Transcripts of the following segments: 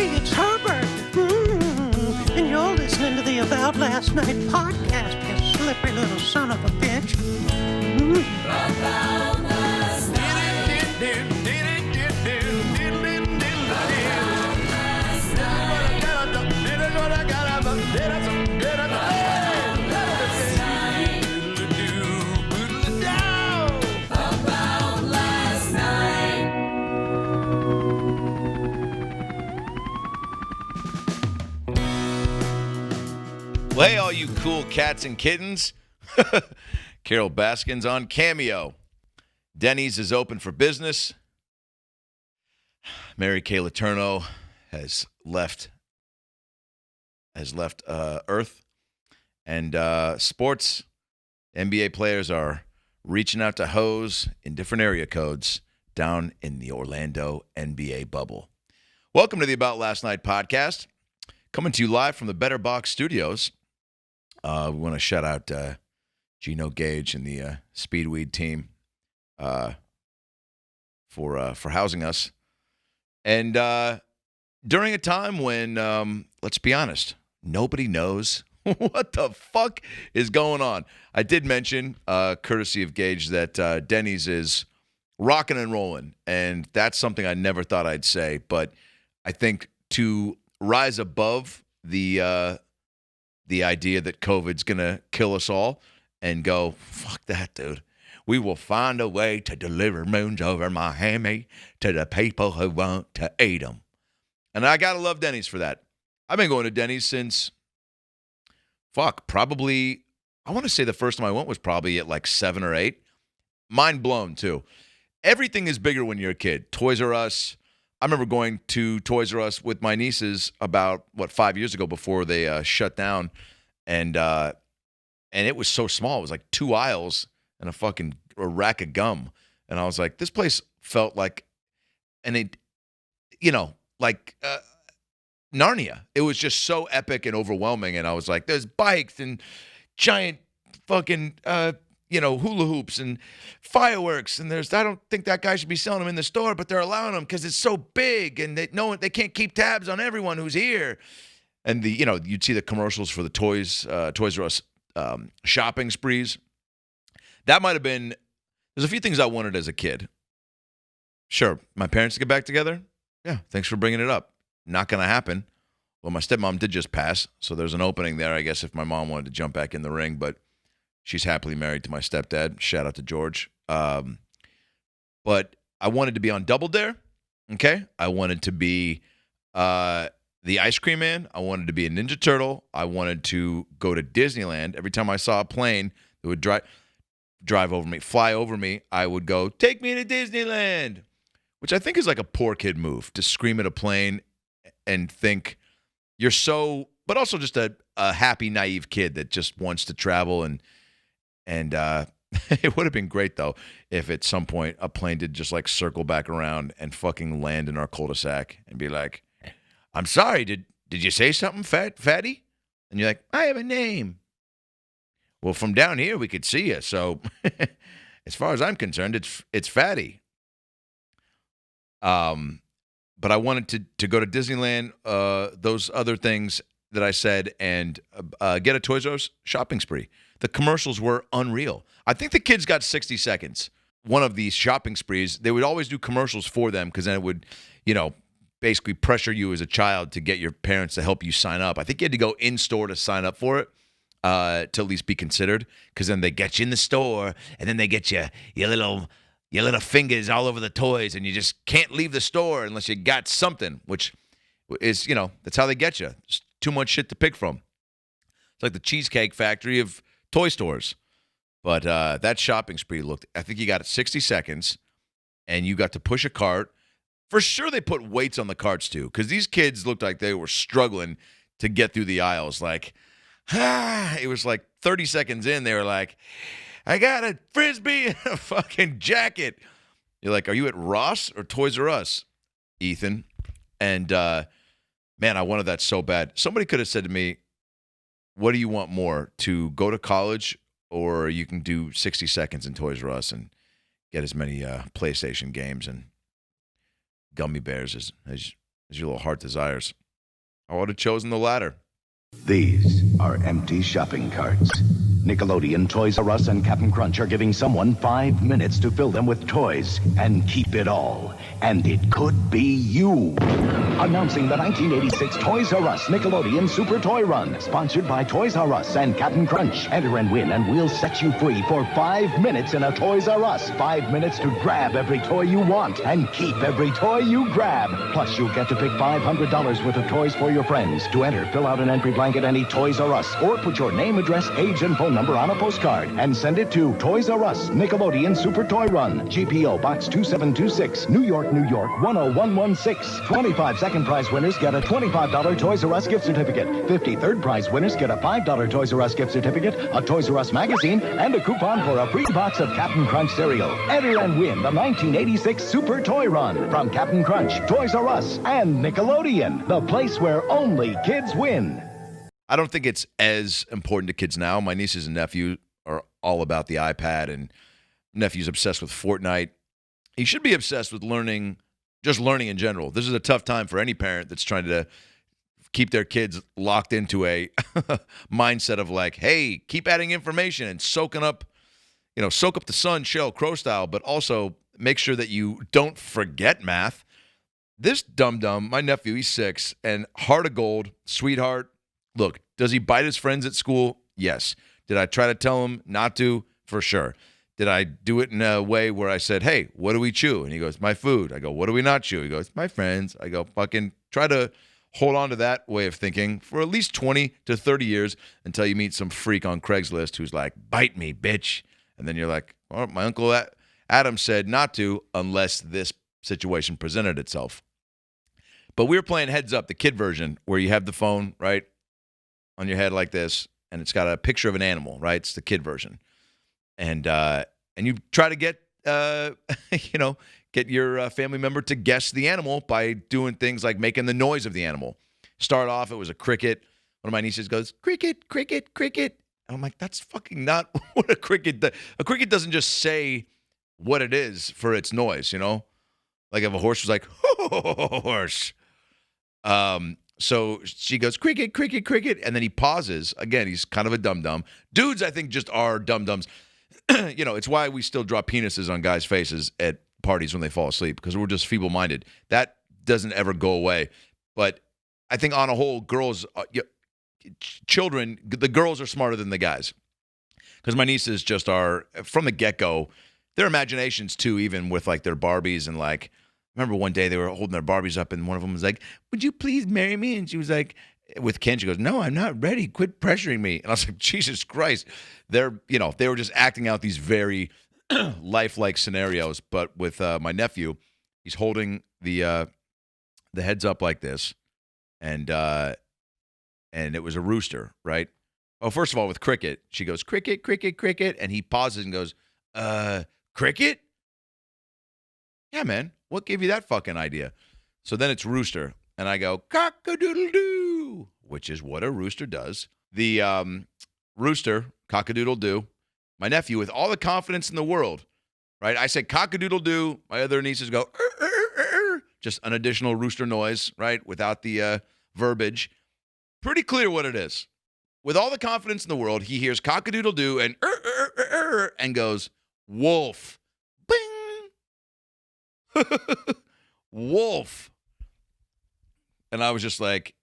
Hey, it's Herbert. And you're listening to the About Last Night podcast, you slippery little son of a bitch. About last night. Well, hey, all you cool cats and kittens. Carol Baskin's on Cameo. Denny's is open for business. Mary Kay Letourneau has left Earth. And sports, NBA players are reaching out to hoes in different area codes down in the Orlando NBA bubble. Welcome to the About Last Night podcast. Coming to you live from the Better Box Studios. We want to shout out Gino Gage and the Speedweed team for housing us. And during a time when, let's be honest, nobody knows what the fuck is going on. I did mention, courtesy of Gage, that Denny's is rocking and rolling, and that's something I never thought I'd say. But I think to rise above the idea that COVID's going to kill us all and go, fuck that, dude. We will find a way to deliver moons over Miami to the people who want to eat them. And I got to love Denny's for that. I've been going to Denny's since, probably, I want to say the first time I went was probably at like 7 or 8. Mind blown, too. Everything is bigger when you're a kid. Toys R Us. I remember going to Toys R Us with my nieces about, 5 years ago before they shut down. And it was so small. It was like 2 aisles and a rack of gum. And I was like, this place felt like, Narnia. It was just so epic and overwhelming. And I was like, there's bikes and giant fucking, hula hoops and fireworks. And I don't think that guy should be selling them in the store, but they're allowing them because it's so big and they can't keep tabs on everyone who's here. And you'd see the commercials for the Toys R Us shopping sprees. That might have been, there's a few things I wanted as a kid. Sure, my parents to get back together. Yeah, thanks for bringing it up. Not going to happen. Well, my stepmom did just pass, so there's an opening there, I guess, if my mom wanted to jump back in the ring. But she's happily married to my stepdad. Shout out to George. But I wanted to be on Double Dare. Okay, I wanted to be the Ice Cream Man. I wanted to be a Ninja Turtle. I wanted to go to Disneyland. Every time I saw a plane that would drive over me, fly over me, I would go, take me to Disneyland, which I think is like a poor kid move, to scream at a plane and think you're so, but also just a happy, naive kid that just wants to travel. And it would have been great, though, if at some point a plane did just like circle back around and fucking land in our cul-de-sac and be like, I'm sorry, did you say something, fatty? And you're like, I have a name. Well, from down here, we could see you. So as far as I'm concerned, it's fatty. But I wanted to go to Disneyland, those other things that I said, and get a Toys R Us shopping spree. The commercials were unreal. I think the kids got 60 seconds. One of these shopping sprees, they would always do commercials for them because then it would, basically pressure you as a child to get your parents to help you sign up. I think you had to go in-store to sign up for it to at least be considered, because then they get you in the store, and then they get you your little fingers all over the toys, and you just can't leave the store unless you got something, which is, that's how they get you. Just too much shit to pick from. It's like the Cheesecake Factory of toy stores. But that shopping spree I think you got 60 seconds, and you got to push a cart. For sure they put weights on the carts, too, because these kids looked like they were struggling to get through the aisles. Like, it was like 30 seconds in, they were like, I got a Frisbee and a fucking jacket. You're like, are you at Ross or Toys R Us, Ethan? And, man, I wanted that so bad. Somebody could have said to me, what do you want more, to go to college, or you can do 60 seconds in Toys R Us and get as many PlayStation games and gummy bears as as your little heart desires. I would have chosen the latter. These are empty shopping carts. Nickelodeon, Toys R Us, and Captain Crunch are giving someone 5 minutes to fill them with toys and keep it all. And it could be you. Announcing the 1986 Toys R Us Nickelodeon Super Toy Run, sponsored by Toys R Us and Captain Crunch. Enter and win, and we'll set you free for 5 minutes in a Toys R Us. 5 minutes to grab every toy you want and keep every toy you grab. Plus, you'll get to pick $500 worth of toys for your friends. To enter, fill out an entry blank at any Toys R Us, or put your name, address, age, and phone number on a postcard and send it to Toys R Us Nickelodeon Super Toy Run, GPO Box 2726, New York, New York 10116. 25 second prize winners get a $25 Toys R Us gift certificate. 53rd prize winners get a $5 Toys R Us gift certificate, a Toys R Us magazine, and a coupon for a free box of Captain Crunch cereal. Enter and win the 1986 Super Toy Run from Captain Crunch, Toys R Us, and Nickelodeon, the place where only kids win. I don't think it's as important to kids now. My nieces and nephew are all about the iPad, and nephew's obsessed with Fortnite. He should be obsessed with learning in general. This is a tough time for any parent that's trying to keep their kids locked into a mindset of like, hey, keep adding information and soak up the sun, Sheryl Crow style, but also make sure that you don't forget math. This dum-dum, my nephew, he's 6, and heart of gold, sweetheart. Look, does he bite his friends at school? Yes. Did I try to tell him not to? For sure. Did I do it in a way where I said, hey, what do we chew? And he goes, my food. I go, what do we not chew? He goes, my friends. I go, fucking try to hold on to that way of thinking for at least 20 to 30 years until you meet some freak on Craigslist who's like, bite me, bitch. And then you're like, well, my uncle Adam said not to unless this situation presented itself. But we were playing Heads Up, the kid version, where you have the phone, right, on your head like this, and it's got a picture of an animal, right? It's the kid version. And you try to get your family member to guess the animal by doing things like making the noise of the animal. Start off, it was a cricket. One of my nieces goes, cricket, cricket, cricket. And I'm like, that's fucking not what a cricket does. A cricket doesn't just say what it is for its noise, Like if a horse was like, horse. So she goes, cricket, cricket, cricket. And then he pauses. Again, he's kind of a dum-dum. Dudes, I think, just are dum-dums. It's why we still draw penises on guys' faces at parties when they fall asleep, because we're just feeble-minded. That doesn't ever go away. But I think on a whole, children, the girls are smarter than the guys. Because my nieces just are, from the get-go, their imaginations, too, even with, like, their Barbies and, like, I remember one day they were holding their Barbies up, and one of them was like, would you please marry me? And she was like, with Ken, she goes, no, I'm not ready. Quit pressuring me. And I was like, Jesus Christ. They were just acting out these very lifelike scenarios. But with my nephew, he's holding the heads up like this, and it was a rooster, right? Oh, first of all, with cricket, she goes, cricket, cricket, cricket, and he pauses and goes, cricket? Yeah, man. What gave you that fucking idea? So then it's rooster, and I go, cock-a-doodle-doo, which is what a rooster does. The rooster, cock-a-doodle-doo, my nephew, with all the confidence in the world, right? I say cock-a-doodle-doo. My other nieces go, just an additional rooster noise, right, without the verbiage. Pretty clear what it is. With all the confidence in the world, he hears cock-a-doodle-doo and goes, wolf. Bing. Wolf. And I was just like,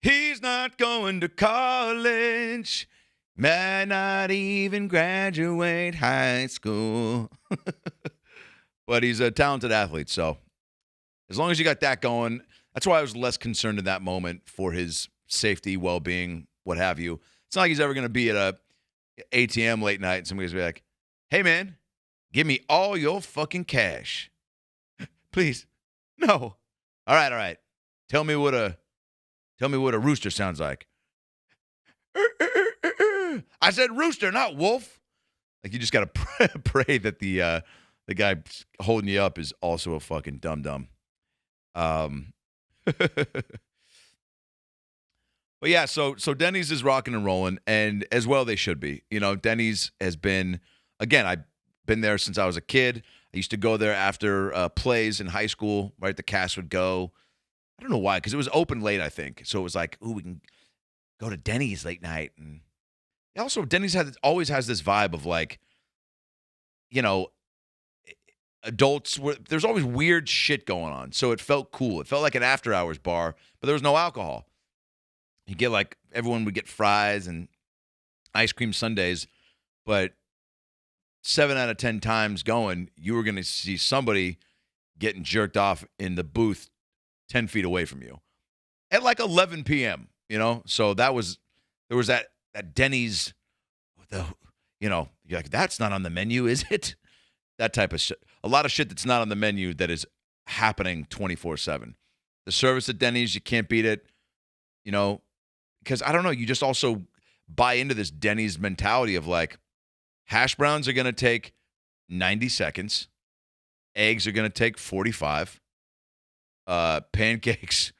he's not going to college, might not even graduate high school. But he's a talented athlete, so as long as you got that going, that's why I was less concerned in that moment for his safety, well-being, what have you. It's not like he's ever going to be at a ATM late night and somebody's going to be like, hey, man, give me all your fucking cash. Please. No. All right. Tell me what a rooster sounds like. I said rooster, not wolf. Like, you just got to pray that the guy holding you up is also a fucking dum-dum. But yeah, so Denny's is rocking and rolling, and as well they should be. Denny's has been, again, I've been there since I was a kid. I used to go there after plays in high school, right? The cast would go. don't know why, because it was open late, I think. So it was like, ooh, we can go to Denny's late night. And also, Denny's always has this vibe of like, adults. There's always weird shit going on. So it felt cool. It felt like an after hours bar, but there was no alcohol. You get like, everyone would get fries and ice cream sundaes, but 7 out of 10 times going, you were going to see somebody getting jerked off in the booth 10 feet away from you at like 11 p.m., So there was that Denny's, you're like, that's not on the menu, is it? That type of shit. A lot of shit that's not on the menu that is happening 24/7. The service at Denny's, you can't beat it, because I don't know, you just also buy into this Denny's mentality of like, hash browns are going to take 90 seconds. Eggs are going to take 45. Pancakes,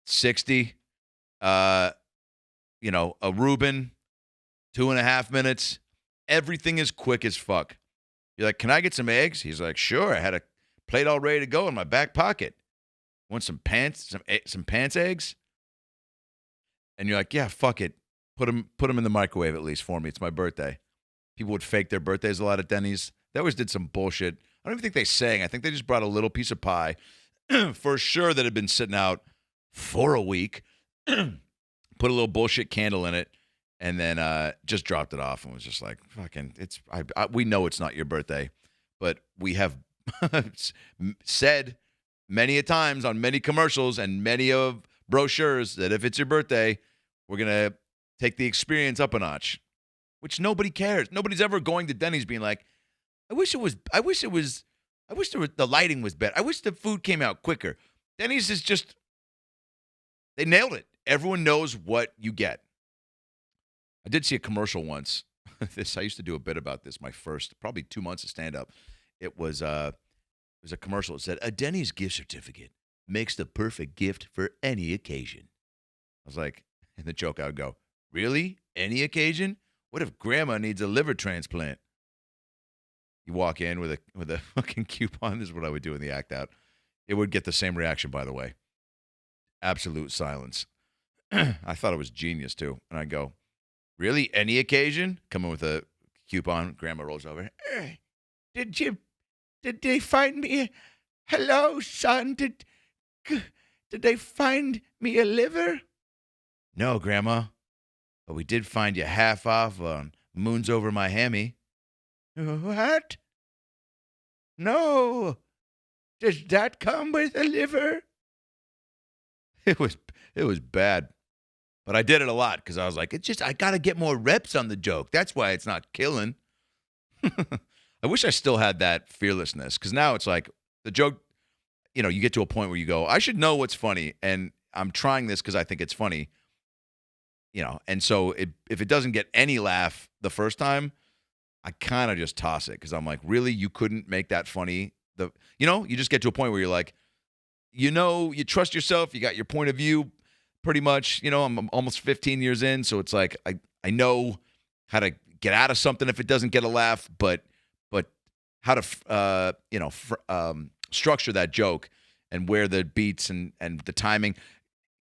60. A Ruben, 2.5 minutes. Everything is quick as fuck. You're like, can I get some eggs? He's like, sure. I had a plate all ready to go in my back pocket. Want some pants eggs? And you're like, yeah, fuck it. Put them in the microwave at least for me. It's my birthday. People would fake their birthdays a lot at Denny's. They always did some bullshit. I don't even think they sang. I think they just brought a little piece of pie for sure that had been sitting out for a week, put a little bullshit candle in it, and then just dropped it off and was just like, fucking, we know it's not your birthday, but we have said many a times on many commercials and many of brochures that if it's your birthday, we're going to take the experience up a notch, which nobody cares. Nobody's ever going to Denny's being like, the lighting was better. I wish the food came out quicker. Denny's is just, they nailed it. Everyone knows what you get. I did see a commercial once. I used to do a bit about this, my first, probably 2 months of stand-up. It was a commercial. It said, a Denny's gift certificate makes the perfect gift for any occasion. I was like, and the joke I would go, really? Any occasion? What if grandma needs a liver transplant? You walk in with a fucking coupon. This is what I would do in the act out. It would get the same reaction, by the way. Absolute silence. I thought it was genius, too. And I go, really? Any occasion? Come in with a coupon. Grandma rolls over. Did they find me? Hello, son. Did they find me a liver? No, Grandma. But we did find you half off on Moons Over My Hammy. What? No. Does that come with a liver? It was bad. But I did it a lot because I was like, I got to get more reps on the joke. That's why it's not killing. I wish I still had that fearlessness because now it's like the joke, you get to a point where you go, I should know what's funny. And I'm trying this because I think it's funny. And so if it doesn't get any laugh the first time, I kind of just toss it because I'm like, really, you couldn't make that funny? You just get to a point where you're like, you trust yourself, you got your point of view pretty much. I'm almost 15 years in, so it's like I know how to get out of something if it doesn't get a laugh, but how to structure that joke and where the beats and the timing.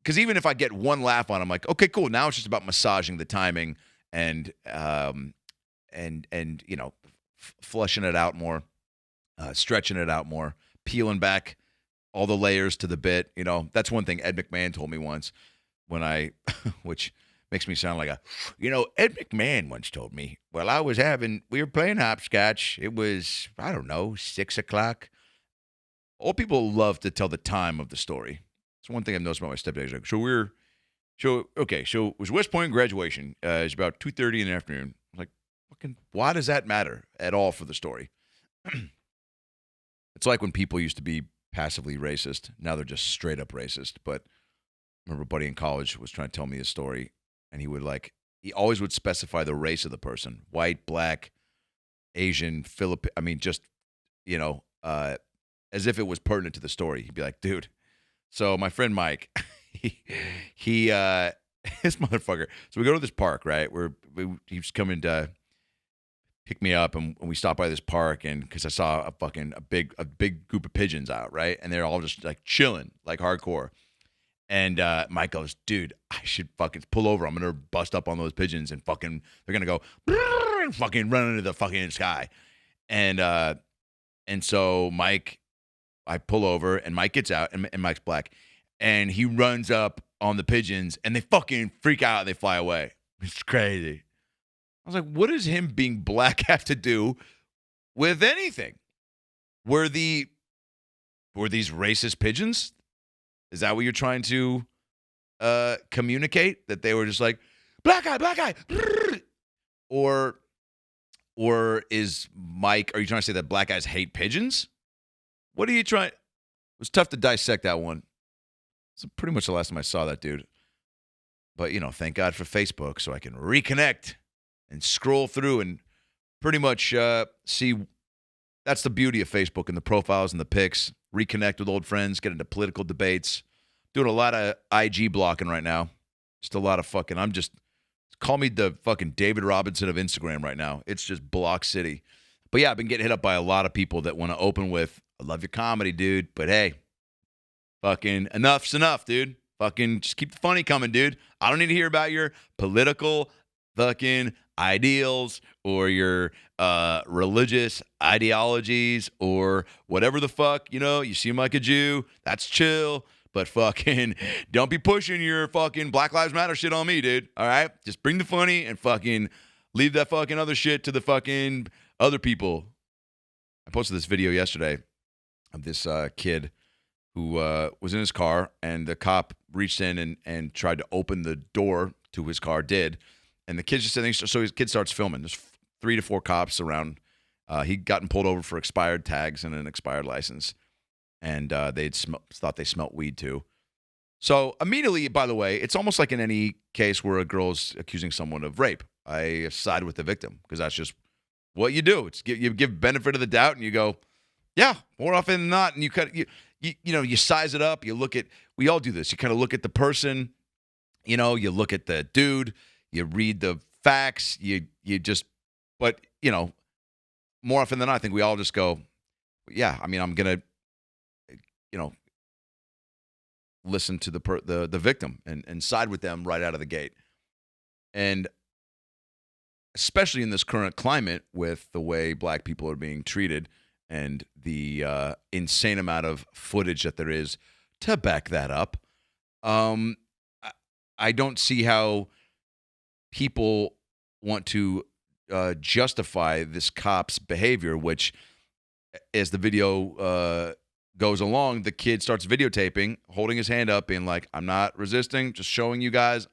Because even if I get one laugh on it, I'm like, okay, cool. Now it's just about massaging the timing and flushing it out more, stretching it out more, peeling back all the layers to the bit. That's one thing Ed McMahon told me once which makes me sound like Ed McMahon once told me, well, we were playing hopscotch. It was, I don't know, 6 o'clock. All people love to tell the time of the story. It's one thing I've noticed about my stepdad. So it was West Point graduation. It's about 2:30 in the afternoon. I'm like, fucking, why does that matter at all for the story? It's like when people used to be passively racist. Now they're just straight up racist. But I remember a buddy in college was trying to tell me a story, and he always would specify the race of the person: white, black, Asian, Filipino. I mean, just as if it was pertinent to the story. He'd be like, dude. So my friend Mike, he this motherfucker. So we go to this park, right? He was coming to pick me up, and we stopped by this park, and because I saw a big group of pigeons out, right? And they're all just like chilling, like hardcore. And Mike goes, dude, I should fucking pull over. I'm going to bust up on those pigeons and fucking, they're going to go and fucking run into the fucking sky. And so Mike, I pull over and Mike gets out and Mike's black. And he runs up on the pigeons and they fucking freak out and they fly away. It's crazy. I was like, what does him being black have to do with anything? Were these racist pigeons? Is that what you're trying to communicate? That they were just like, black guy. Or is Mike, are you trying to say that black guys hate pigeons? What are you trying? It was tough to dissect that one. It's pretty much the last time I saw that dude. But, thank God for Facebook so I can reconnect and scroll through and pretty much see. That's the beauty of Facebook and the profiles and the pics. Reconnect with old friends, get into political debates. Doing a lot of IG blocking right now. Just a lot of fucking, call me the fucking David Robinson of Instagram right now. It's just block city. But yeah, I've been getting hit up by a lot of people that want to open with, I love your comedy, dude, but hey, fucking enough's enough, dude. Fucking just keep the funny coming, dude. I don't need to hear about your political fucking ideals or your religious ideologies or whatever the fuck, you seem like a Jew. That's chill. But fucking don't be pushing your fucking Black Lives Matter shit on me, dude. All right? Just bring the funny and fucking leave that fucking other shit to the fucking other people. I posted this video yesterday of this kid who was in his car and the cop reached in and tried to open the door to his car, and the kid's just sitting there, so his kid starts filming. There's 3 to 4 cops around. He'd gotten pulled over for expired tags and an expired license. And they'd thought they smelt weed too. So immediately, by the way, it's almost like in any case where a girl's accusing someone of rape. I side with the victim because that's just what you do. You give benefit of the doubt and you go, yeah, more often than not. And you size it up. You look at, we all do this. You kind of look at the person, you look at the dude, you read the facts, but more often than not, I think we all just go, yeah, I'm going to, listen to the victim and side with them right out of the gate. And especially in this current climate with the way black people are being treated and the insane amount of footage that there is to back that up, I don't see how people want to justify this cop's behavior, which, as the video goes along, the kid starts videotaping, holding his hand up, being like, I'm not resisting, just showing you guys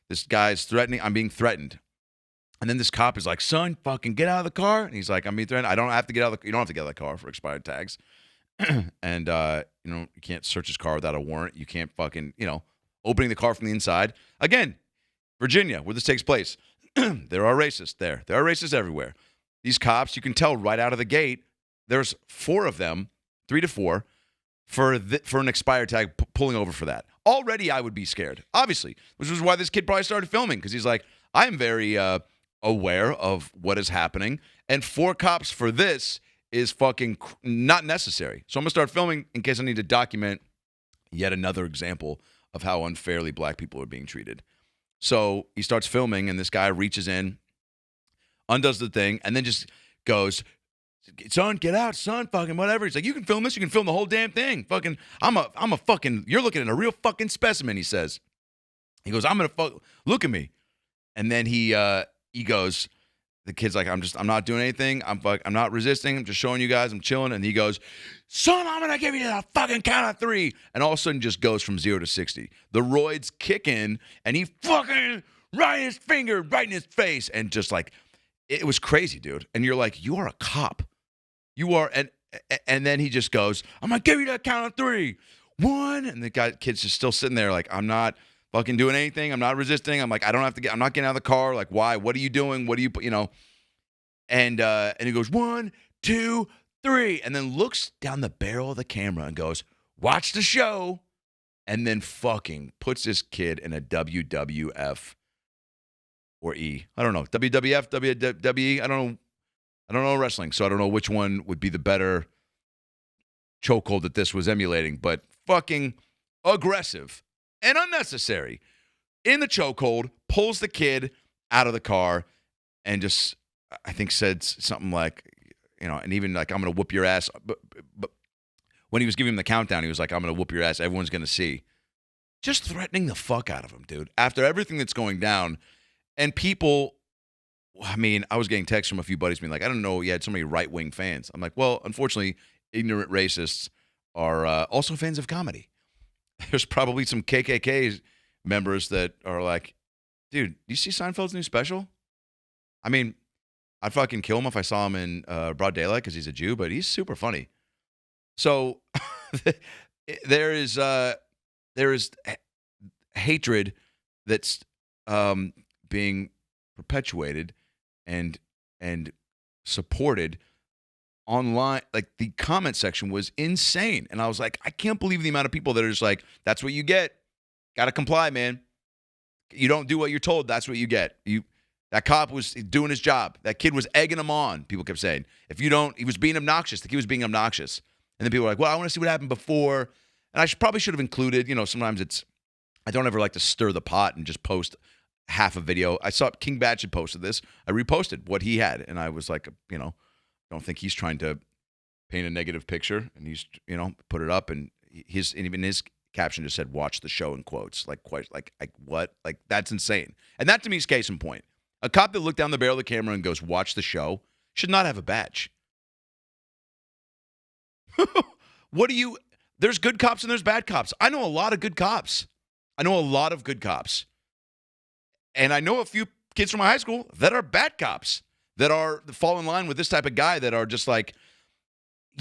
this guy's threatening, I'm being threatened. And then this cop is like, son, fucking get out of the car. And he's like, I'm being threatened. You don't have to get out of the car for expired tags. And, you can't search his car without a warrant. You can't fucking, opening the car from the inside. Again, Virginia, where this takes place, there are racists there. There are racists everywhere. These cops, you can tell right out of the gate, there's 4 of them, 3 to 4, for an expired tag pulling over for that. Already I would be scared, obviously, which was why this kid probably started filming, because he's like, I am very aware of what is happening, and 4 cops for this is fucking not necessary. So I'm going to start filming in case I need to document yet another example of how unfairly black people are being treated. So he starts filming, and this guy reaches in, undoes the thing, and then just goes, son, get out, son, fucking whatever. He's like, you can film this, you can film the whole damn thing. Fucking, I'm a fucking, you're looking at a real fucking specimen, he says. He goes, look at me. And then he goes, the kid's like, I'm not doing anything. I'm not resisting. I'm just showing you guys, I'm chilling. And he goes, son, I'm going to give you the fucking count of 3. And all of a sudden just goes from 0 to 60. The roids kick in and he fucking right his finger right in his face. And just like, it was crazy, dude. And you're like, you are a cop. You are, and then he just goes, I'm going to give you that count of 3. 1. And the kid's just still sitting there like, I'm not fucking doing anything. I'm not resisting. I'm like, I'm not getting out of the car. Like, why? What are you doing? What do you, And he goes, 1, 2, 3. And then looks down the barrel of the camera and goes, watch the show. And then fucking puts this kid in a WWF or E. I don't know. WWF, WWE. I don't know wrestling, so I don't know which one would be the better chokehold that this was emulating. But fucking aggressive, and unnecessary in the chokehold, pulls the kid out of the car, and just, I think, said something like, and even like, I'm going to whoop your ass. But when he was giving him the countdown, he was like, I'm going to whoop your ass. Everyone's going to see. Just threatening the fuck out of him, dude. After everything that's going down, and people, I mean, I was getting texts from a few buddies being like, I don't know, you had so many right-wing fans. I'm like, well, unfortunately, ignorant racists are also fans of comedy. There's probably some KKK members that are like, dude, do you see Seinfeld's new special? I mean, I'd fucking kill him if I saw him in broad daylight because he's a Jew, but he's super funny. So there is hatred that's being perpetuated and supported online. Like, the comment section was insane, and I was like, I can't believe the amount of people that are just like, that's what you get. Got to comply, man. You don't do what you're told, that's what you get. That cop was doing his job. That kid was egging him on, people kept saying. He was being obnoxious. The kid was being obnoxious. And then people were like, well, I want to see what happened before. And I probably should have included, sometimes I don't ever like to stir the pot and just post half a video. I saw King Batch had posted this. I reposted what he had. And I was like, don't think he's trying to paint a negative picture. And he's, put it up. And even his caption just said, watch the show in quotes. Like, what? Like, that's insane. And that to me is case in point. A cop that looked down the barrel of the camera and goes, watch the show, should not have a badge. There's good cops and there's bad cops. I know a lot of good cops. And I know a few kids from my high school that are bad cops, that fall in line with this type of guy, that are just like,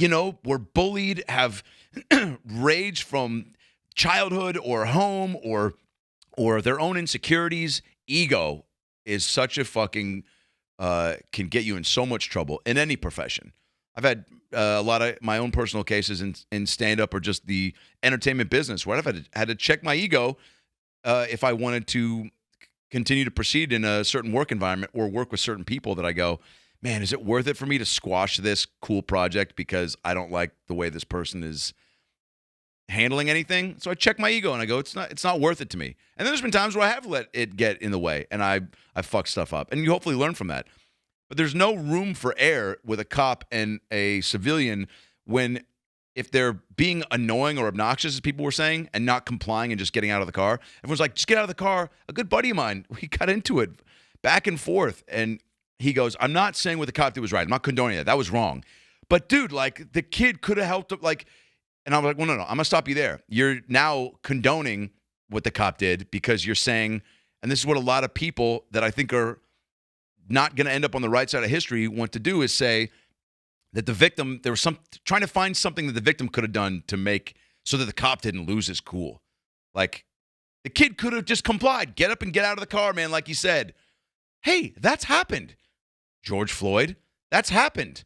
were bullied, have rage from childhood or home or their own insecurities. Ego is such a fucking, can get you in so much trouble in any profession. I've had a lot of my own personal cases in stand-up or just the entertainment business where I've had to check my ego if I wanted to continue to proceed in a certain work environment or work with certain people, that I go, man, is it worth it for me to squash this cool project because I don't like the way this person is handling anything? So I check my ego and I go, it's not worth it to me. And then there's been times where I have let it get in the way and I fuck stuff up. And you hopefully learn from that. But there's no room for error with a cop and a civilian if they're being annoying or obnoxious, as people were saying, and not complying and just getting out of the car. Everyone's like, just get out of the car. A good buddy of mine, we got into it back and forth. And he goes, I'm not saying what the cop did was right. I'm not condoning that. That was wrong. But dude, like, the kid could have helped him. Like, and I was like, well, no, I'm going to stop you there. You're now condoning what the cop did because you're saying, and this is what a lot of people that I think are not going to end up on the right side of history want to do, is say that the victim, there was trying to find something that the victim could have done to make so that the cop didn't lose his cool. Like, the kid could have just complied. Get up and get out of the car, man, like he said. Hey, that's happened. George Floyd, that's happened.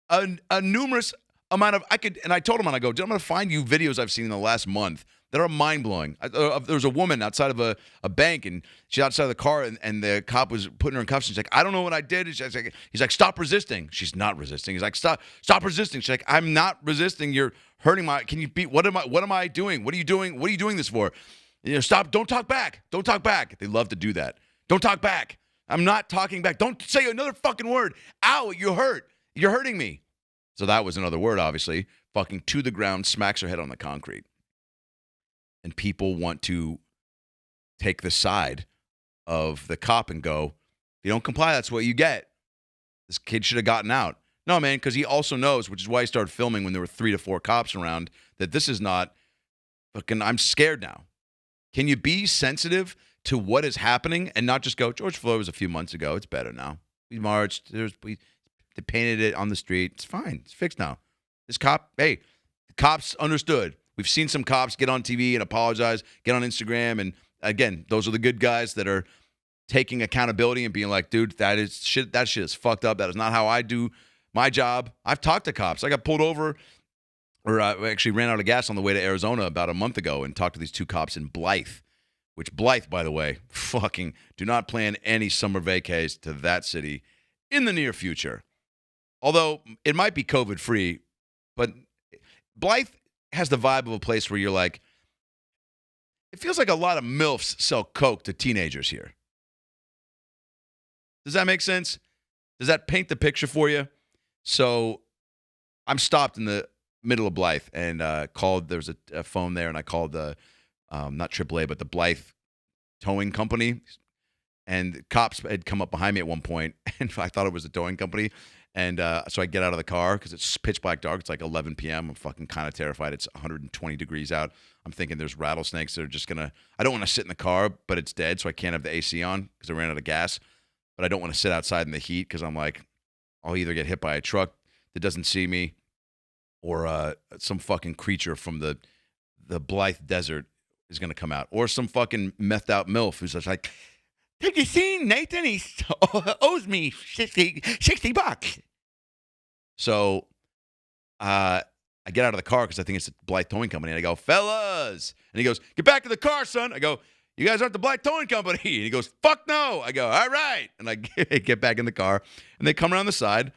A numerous amount of, and I told him, and I go, dude, I'm going to find you videos I've seen in the last month that are mind-blowing. There was a woman outside of a bank, and she's outside of the car, and the cop was putting her in cuffs. She's like, I don't know what I did. He's like, stop resisting. She's not resisting. He's like, stop resisting. She's like, I'm not resisting. You're hurting can you beat, what am I doing? What are you doing? What are you doing this for? Stop. Don't talk back. Don't talk back. They love to do that. Don't talk back. I'm not talking back. Don't say another fucking word. Ow, you hurt. You're hurting me. So that was another word, obviously. Fucking to the ground, smacks her head on the concrete. And people want to take the side of the cop and go, if you don't comply, that's what you get. This kid should have gotten out. No, man, because he also knows, which is why he started filming when there were 3 to 4 cops around, that this is not fucking, I'm scared now. Can you be sensitive to what is happening and not just go, George Floyd was a few months ago. It's better now. We marched. They painted it on the street. It's fine. It's fixed now. This cop, hey, the cops understood. We've seen some cops get on TV and apologize, get on Instagram. And again, those are the good guys that are taking accountability and being like, dude, that shit is fucked up. That is not how I do my job. I've talked to cops. I got pulled over, or I actually ran out of gas on the way to Arizona about a month ago and talked to these 2 cops in Blythe, which Blythe, by the way, fucking do not plan any summer vacays to that city in the near future. Although it might be COVID-free, but Blythe has the vibe of a place where you're like, it feels like a lot of MILFs sell coke to teenagers here. Does that make sense? Does that paint the picture for you? So I'm stopped in the middle of Blythe and called. There was a phone there, and I called the not AAA, but the Blythe towing company. And the cops had come up behind me at one point, and I thought it was a towing company. And so I get out of the car because it's pitch black dark. It's like 11 p.m. I'm fucking kind of terrified. It's 120 degrees out. I'm thinking there's rattlesnakes that are just going to – I don't want to sit in the car, but it's dead, so I can't have the AC on because I ran out of gas. But I don't want to sit outside in the heat because I'm like, I'll either get hit by a truck that doesn't see me or some fucking creature from the Blythe Desert is going to come out. Or some fucking methed out MILF who's just like – have you seen Nathan? He owes me $60. So I get out of the car because I think it's the Blythe Towing Company. And I go, fellas. And he goes, get back to the car, son. I go, you guys aren't the Blythe Towing Company. And he goes, fuck no. I go, all right. And I get back in the car. And they come around the side.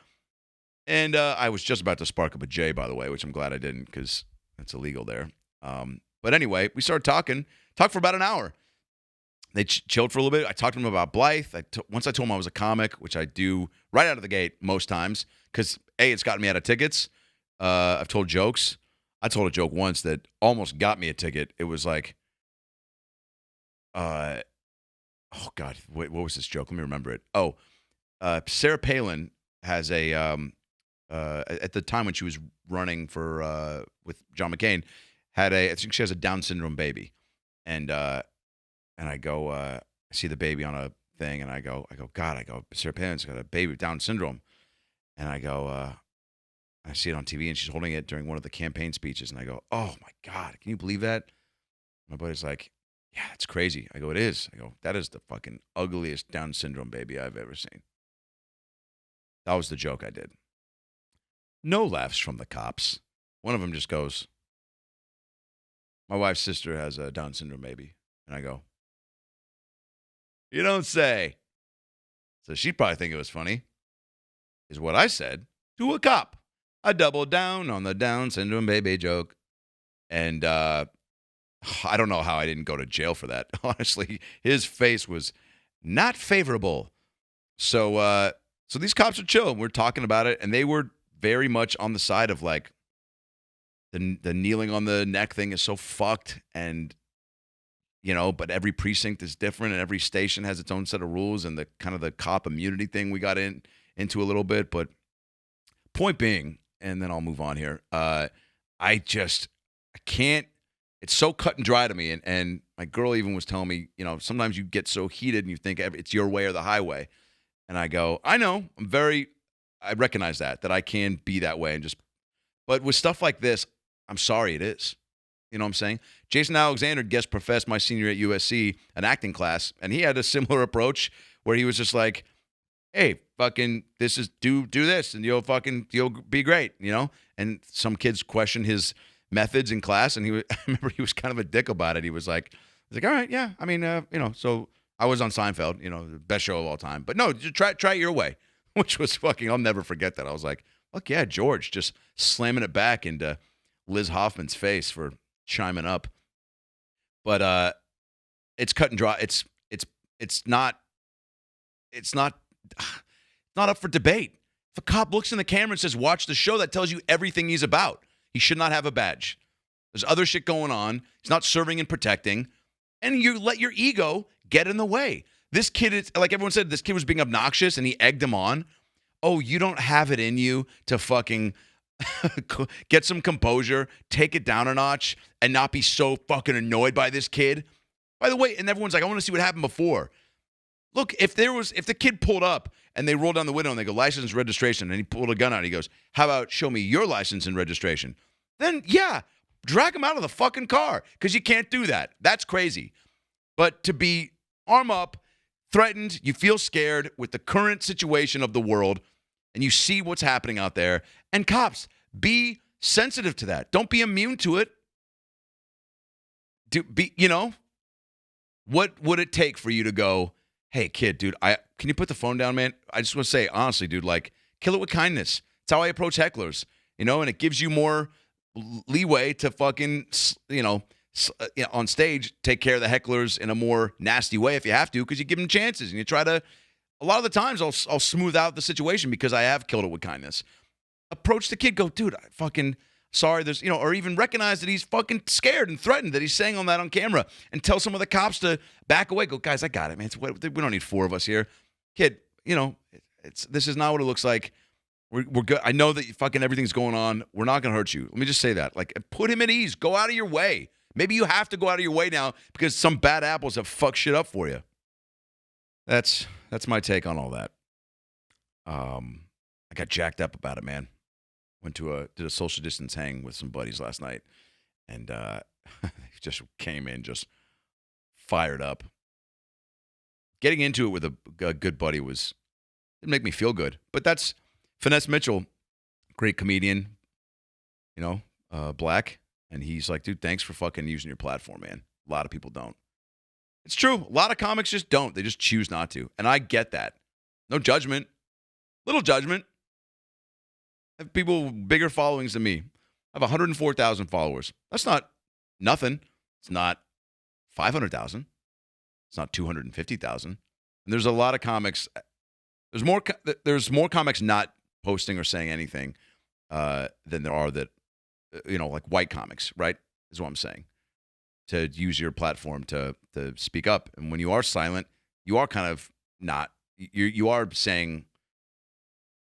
And I was just about to spark up a J, by the way, which I'm glad I didn't because it's illegal there. But anyway, we started talking for about an hour. They chilled for a little bit. I talked to them about Blythe. Once I told them I was a comic, which I do right out of the gate most times, because, A, it's gotten me out of tickets. I've told jokes. I told a joke once that almost got me a ticket. It was like, oh, God, what was this joke? Let me remember it. Oh, Sarah Palin has a, at the time when she was running for with John McCain, I think she has a Down syndrome baby. And I go, I see the baby on a thing, and I go, God, Sarah Palin's got a baby with Down syndrome. And I go, I see it on TV, and she's holding it during one of the campaign speeches. And I go, oh, my God, can you believe that? My buddy's like, yeah, that's crazy. I go, it is. I go, that is the fucking ugliest Down syndrome baby I've ever seen. That was the joke I did. No laughs from the cops. One of them just goes, my wife's sister has a Down syndrome baby. And I go, you don't say. So she'd probably think it was funny, is what I said to a cop. I doubled down on the Down syndrome baby joke. And I don't know how I didn't go to jail for that. Honestly, his face was not favorable. So these cops are chill. We're talking about it, and they were very much on the side of like the kneeling on the neck thing is so fucked, and you know, but every precinct is different, and every station has its own set of rules, and the kind of the cop immunity thing we got into a little bit. But point being, and then I'll move on here. I can't. It's so cut and dry to me, and my girl even was telling me, you know, sometimes you get so heated and you think it's your way or the highway. And I go, I know, I recognize that I can be that way, but with stuff like this, I'm sorry it is. You know what I'm saying? Jason Alexander guest professed my senior at USC, an acting class, and he had a similar approach where he was just like, hey, fucking, this is, do this, and you'll be great, you know? And some kids questioned his methods in class, and I remember he was kind of a dick about it. He was like, all right, yeah, I mean, you know, so I was on Seinfeld, you know, the best show of all time. But no, just try it your way, which was fucking, I'll never forget that. I was like, fuck yeah, George, just slamming it back into Liz Hoffman's face for chiming up. But it's cut and dry. It's not up for debate. If a cop looks in the camera and says, watch the show, that tells you everything he's about. He should not have a badge. There's other shit going on. He's not serving and protecting. And you let your ego get in the way. This kid is, like everyone said, this kid was being obnoxious and he egged him on. Oh, you don't have it in you to fucking get some composure, take it down a notch, and not be so fucking annoyed by this kid. By the way, and everyone's like, I want to see what happened before. Look, if the kid pulled up and they rolled down the window and they go, license, registration, and he pulled a gun out, and he goes, how about show me your license and registration? Then, yeah, drag him out of the fucking car, because you can't do that. That's crazy. But to be arm up, threatened, you feel scared with the current situation of the world, and you see what's happening out there. And cops, be sensitive to that. Don't be immune to it. What would it take for you to go, hey, kid, dude, can you put the phone down, man? I just want to say, honestly, dude, like, kill it with kindness. It's how I approach hecklers, you know, and it gives you more leeway to fucking, you know, on stage, take care of the hecklers in a more nasty way if you have to, because you give them chances and you try to. A lot of the times, I'll smooth out the situation because I have killed it with kindness. Approach the kid, go, dude, I fucking sorry. There's, or even recognize that he's fucking scared and threatened that he's saying on that on camera, and tell some of the cops to back away. Go, guys, I got it, man. We don't need 4 of us here, kid. This is not what it looks like. We're good. I know that fucking everything's going on. We're not gonna hurt you. Let me just say that. Like, put him at ease. Go out of your way. Maybe you have to go out of your way now because some bad apples have fucked shit up for you. That's my take on all that. I got jacked up about it, man. Did a social distance hang with some buddies last night, and just came in just fired up. Getting into it with a good buddy didn't make me feel good. But that's Finesse Mitchell, great comedian, black, and he's like, dude, thanks for fucking using your platform, man. A lot of people don't. It's true. A lot of comics just don't. They just choose not to, and I get that. No judgment, little judgment. I have people with bigger followings than me. I have 104,000 followers. That's not nothing. It's not 500,000. It's not 250,000. And there's a lot of comics. There's more comics not posting or saying anything than there are that, like white comics, right? Is what I'm saying. To use your platform to speak up. And when you are silent, you are kind of not. You are saying.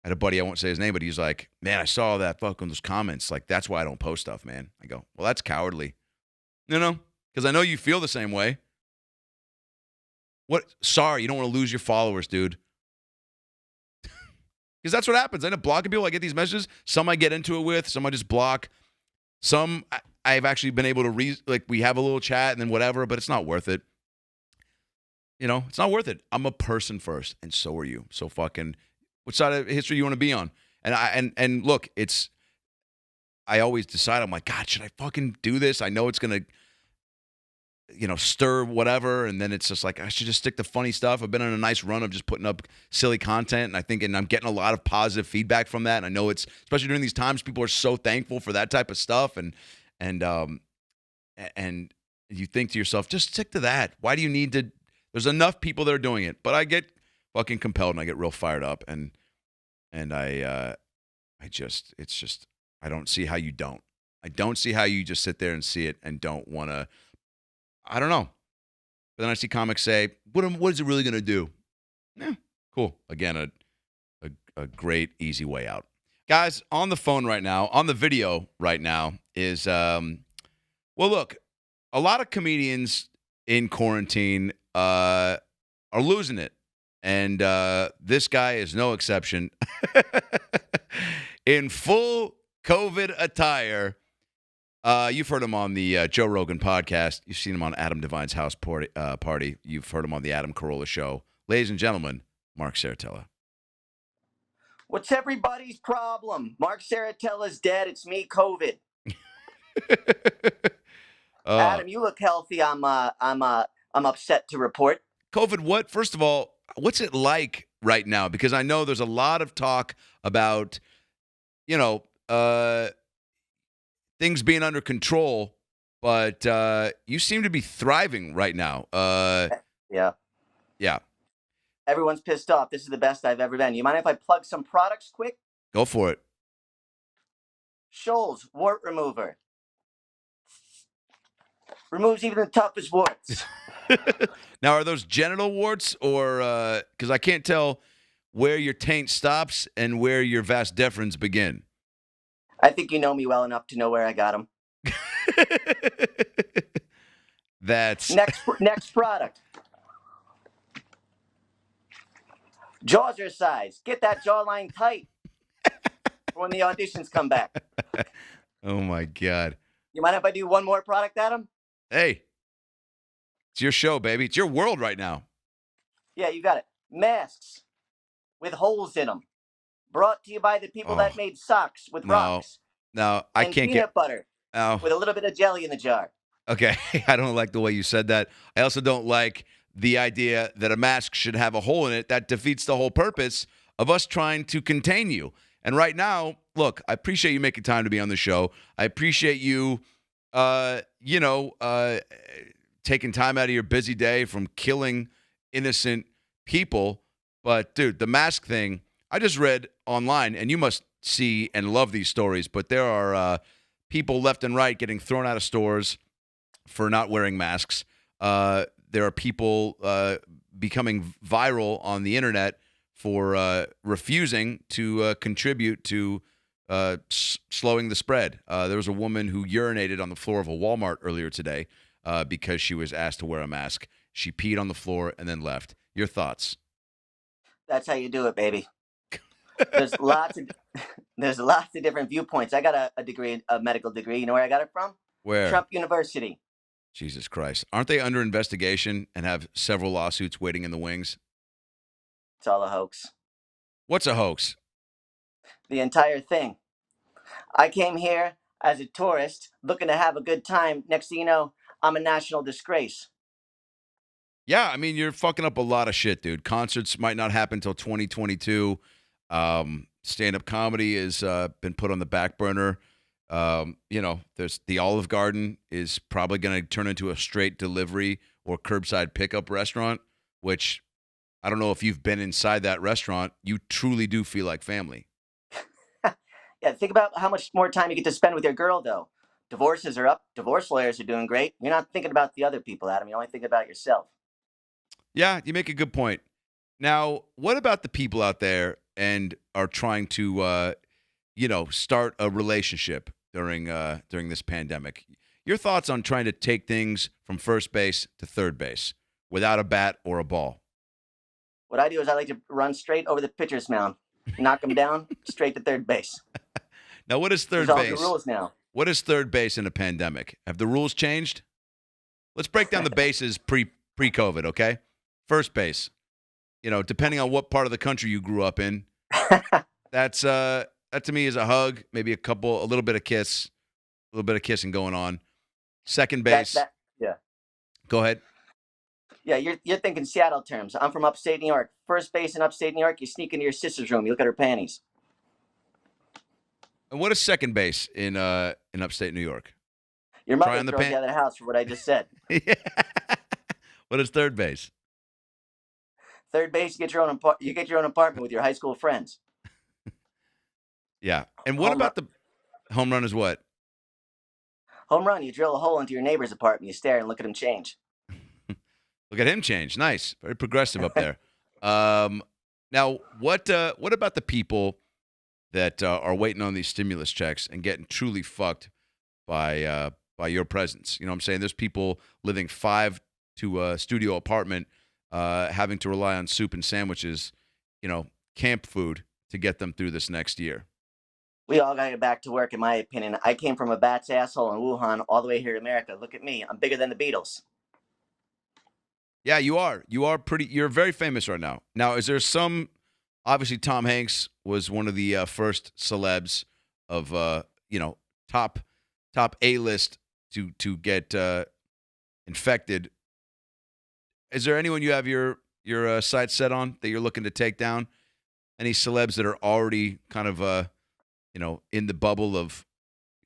I had a buddy, I won't say his name, but he's like, man, I saw that fucking those comments. Like, that's why I don't post stuff, man. I go, well, that's cowardly. Because I know you feel the same way. What? Sorry, you don't want to lose your followers, dude. Because that's what happens. I end up blocking people. I get these messages. Some I get into it with. Some I just block. Some I've actually been able to we have a little chat and then whatever, but it's not worth it. It's not worth it. I'm a person first, and so are you. So fucking, what side of history you want to be on? And look, I always decide, I'm like, God, should I fucking do this? I know it's going to, stir whatever. And then it's just like, I should just stick to funny stuff. I've been on a nice run of just putting up silly content. And I'm getting a lot of positive feedback from that. And I know it's, especially during these times, people are so thankful for that type of stuff. And you think to yourself, just stick to that. Why do you need to, there's enough people that are doing it. But I get fucking compelled and I get real fired up. And I don't see how you don't. I don't see how you just sit there and see it and don't want to. I don't know. But then I see comics say, what is it really going to do? Yeah, cool. Again, a great, easy way out. Guys, on the phone right now, on the video right now is, look, a lot of comedians in quarantine are losing it. And this guy is no exception. In full COVID attire. You've heard him on the Joe Rogan podcast. You've seen him on Adam Devine's house party. You've heard him on the Adam Carolla show. Ladies and gentlemen, Mark Serritella. What's everybody's problem? Mark Serritella's dead. It's me, COVID. Adam, you look healthy. I'm upset to report. COVID, what? First of all, what's it like right now? Because I know there's a lot of talk about, things being under control, but you seem to be thriving right now. Yeah. Everyone's pissed off. This is the best I've ever been. You mind if I plug some products quick? Go for it. Scholl's wart remover. Removes even the toughest warts. Now, are those genital warts or because I can't tell where your taint stops and where your vas deferens begin? I think you know me well enough to know where I got them. That's next product. Jaws are size. Get that jawline tight for when the auditions come back. Oh my God. You mind if I do one more product, Adam? Hey, it's your show, baby. It's your world right now. Yeah, you got it. Masks with holes in them. Brought to you by the people that made socks with rocks. No, I and can't peanut butter with a little bit of jelly in the jar. Okay, I don't like the way you said that. I also don't like the idea that a mask should have a hole in it. That defeats the whole purpose of us trying to contain you. And right now, look, I appreciate you making time to be on the show. I appreciate you You know, taking time out of your busy day from killing innocent people. But, dude, the mask thing, I just read online, and you must see and love these stories, but there are people left and right getting thrown out of stores for not wearing masks. There are people becoming viral on the internet for refusing to contribute to slowing the spread. There was a woman who urinated on the floor of a Walmart earlier today because she was asked to wear a mask. She peed on the floor and then left. Your thoughts? That's how you do it, baby. There's lots of there's lots of different viewpoints. I got a degree, a medical degree. You know where I got it from? Where? Trump University. Jesus Christ. Aren't they under investigation and have several lawsuits waiting in the wings? It's all a hoax. What's a hoax? The entire thing. I came here as a tourist looking to have a good time. Next thing you know, I'm a national disgrace. Yeah, I mean, you're fucking up a lot of shit, dude. Concerts might not happen until 2022. Stand-up comedy has been put on the back burner. You know, there's the Olive Garden is probably going to turn into a straight delivery or curbside pickup restaurant, which I don't know if you've been inside that restaurant. You truly do feel like family. Yeah, think about how much more time you get to spend with your girl, though. Divorces are up. Divorce lawyers are doing great. You're not thinking about the other people, Adam. You're only thinking about yourself. Yeah, you make a good point. Now, what about the people out there and are trying to, start a relationship during this pandemic? Your thoughts on trying to take things from first base to third base without a bat or a ball? What I do is I like to run straight over the pitcher's mound, knock him down, straight to third base. Now, what is third These are all base? the rules now. What is third base in a pandemic? Have the rules changed? Let's break down the bases pre-COVID, okay? First base. You know, depending on what part of the country you grew up in, that to me is a hug, maybe a little bit of kissing going on. Second base. Yeah. Go ahead. Yeah, you're thinking Seattle terms. I'm from upstate New York. First base in upstate New York, you sneak into your sister's room, you look at her panties. And what is second base in upstate New York? Your mother throws you out of the house for what I just said. Yeah. What is third base? Third base, you get your own apartment with your high school friends. Yeah. And what about the home run is what? Home run, you drill a hole into your neighbor's apartment, you stare and look at him change. Look at him change. Nice. Very progressive up there. Now, what about the people that are waiting on these stimulus checks and getting truly fucked by your presence? You know what I'm saying? There's people living 5 to a studio apartment, having to rely on soup and sandwiches, camp food to get them through this next year. We all got to get back to work, in my opinion. I came from a bat's asshole in Wuhan all the way here to America. Look at me. I'm bigger than the Beatles. Yeah, you are. You're very famous right now. Now, is there obviously Tom Hanks was one of the first celebs of, top A-list to get infected. Is there anyone you have your sights set on that you're looking to take down? Any celebs that are already kind of, in the bubble of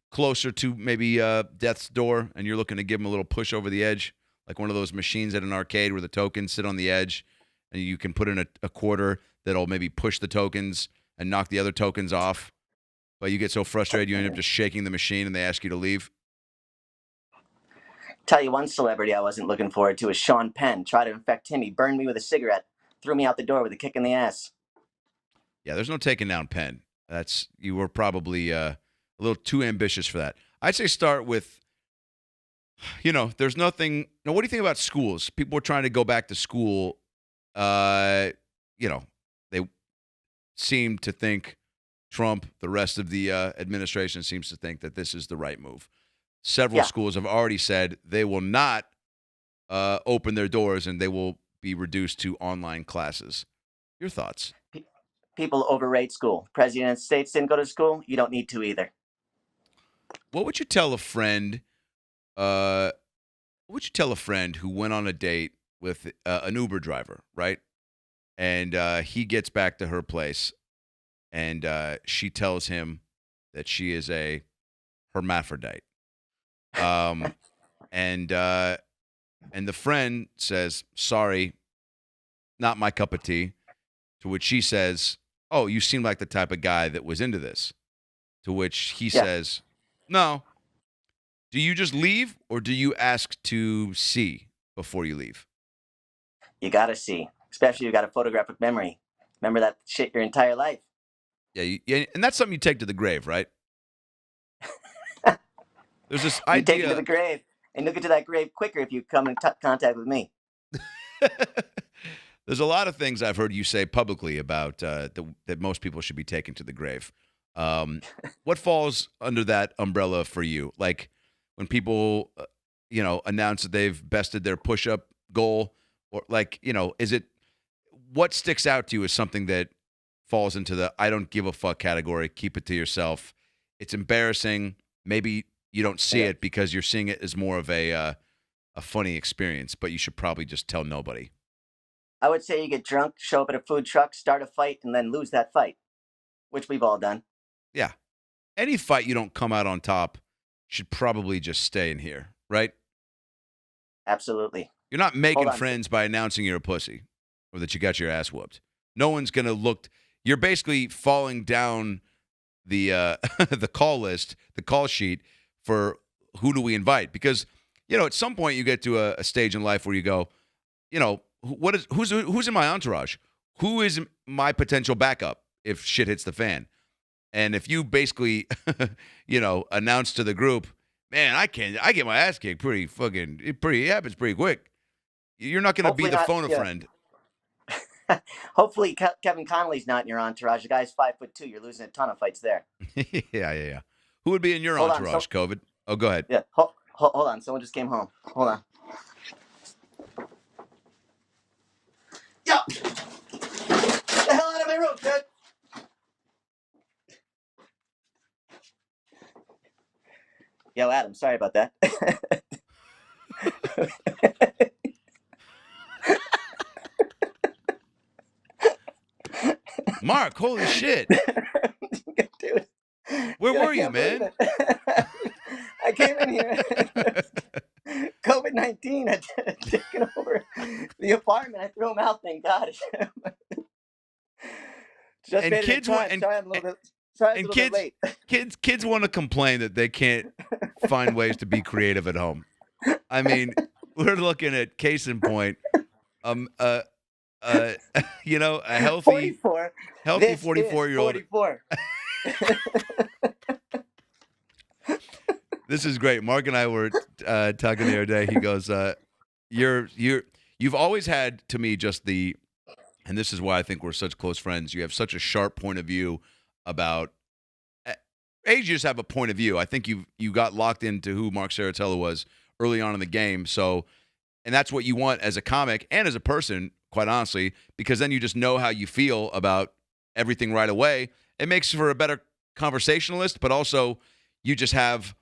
closer to maybe death's door, and you're looking to give them a little push over the edge, like one of those machines at an arcade where the tokens sit on the edge, and you can put in a quarter that'll maybe push the tokens and knock the other tokens off. But you get so frustrated you end up just shaking the machine, and they ask you to leave. Tell you one celebrity I wasn't looking forward to is Sean Penn. Tried to infect him. He burned me with a cigarette, threw me out the door with a kick in the ass. Yeah, there's no taking down Penn. You were probably a little too ambitious for that. I'd say start with, there's nothing. Now, what do you think about schools? People are trying to go back to school. They seem to think Trump, the rest of the administration seems to think that this is the right move. Several schools have already said they will not open their doors and they will be reduced to online classes. Your thoughts? People overrate school. President of the United States didn't go to school. You don't need to either. What would you tell a friend? What would you tell a friend who went on a date with an Uber driver, right? And he gets back to her place, and she tells him that she is a hermaphrodite. Um, and the friend says, "Sorry, not my cup of tea." To which she says, "Oh, you seem like the type of guy that was into this." To which he Yeah, says, "No. Do you just leave, or do you ask to see before you leave?" you gotta see, especially you got a photographic memory. Remember that shit your entire life. Yeah, and that's something you take to the grave, right? There's this You take it to idea. the grave, and you'll get to that grave quicker if you come in contact with me. There's a lot of things I've heard you say publicly about that most people should be taken to the grave. What falls under that umbrella for you? Like when people, announce that they've bested their push-up goal, or like, is it what sticks out to you as something that falls into the "I don't give a fuck" category? Keep it to yourself. It's embarrassing. Maybe you don't see Yeah. it because you're seeing it as more of a funny experience, but you should probably just tell nobody. I would say you get drunk, show up at a food truck, start a fight, and then lose that fight, which we've all done. Yeah. Any fight you don't come out on top should probably just stay in here, right? Absolutely. You're not Hold making on. friends by announcing you're a pussy or that you got your ass whooped. No one's going to look. You're basically falling down the the call list, the call sheet for who do we invite? Because, at some point you get to a stage in life where you go, who's in my entourage? Who is my potential backup if shit hits the fan? And if you basically, announce to the group, man, I get my ass kicked it happens pretty quick. You're not going to be Hopefully the not, phone a yeah. friend. Hopefully Kevin Connolly's not in your entourage. The guy's 5'2". You're losing a ton of fights there. Yeah. Who would be in your Hold on, entourage, COVID? Oh, go ahead. Yeah. Hold on. Someone just came home. Hold on. Yo! Get the hell out of my room, dude! Yo, Adam, sorry about that. Mark, holy shit. Dude. Where Dude, were I you, can't believe man? it. I came in here. COVID-19 had taken over the apartment. I threw him out, thank God. Just And made it in kids time. want- and- Sorry, I'm a little bit kids, late. kids want to complain that they can't find ways to be creative at home. I mean, we're looking at case in point. A healthy 44. healthy This is 44-year-old. 44. This is great. Mark and I were talking the other day. He goes, you've always had to me just and this is why I think we're such close friends. You have such a sharp point of view about you just have a point of view. I think you got locked into who Mark Serritella was early on in the game. So, and that's what you want as a comic and as a person, quite honestly, because then you just know how you feel about everything right away. It makes for a better conversationalist, but also you just have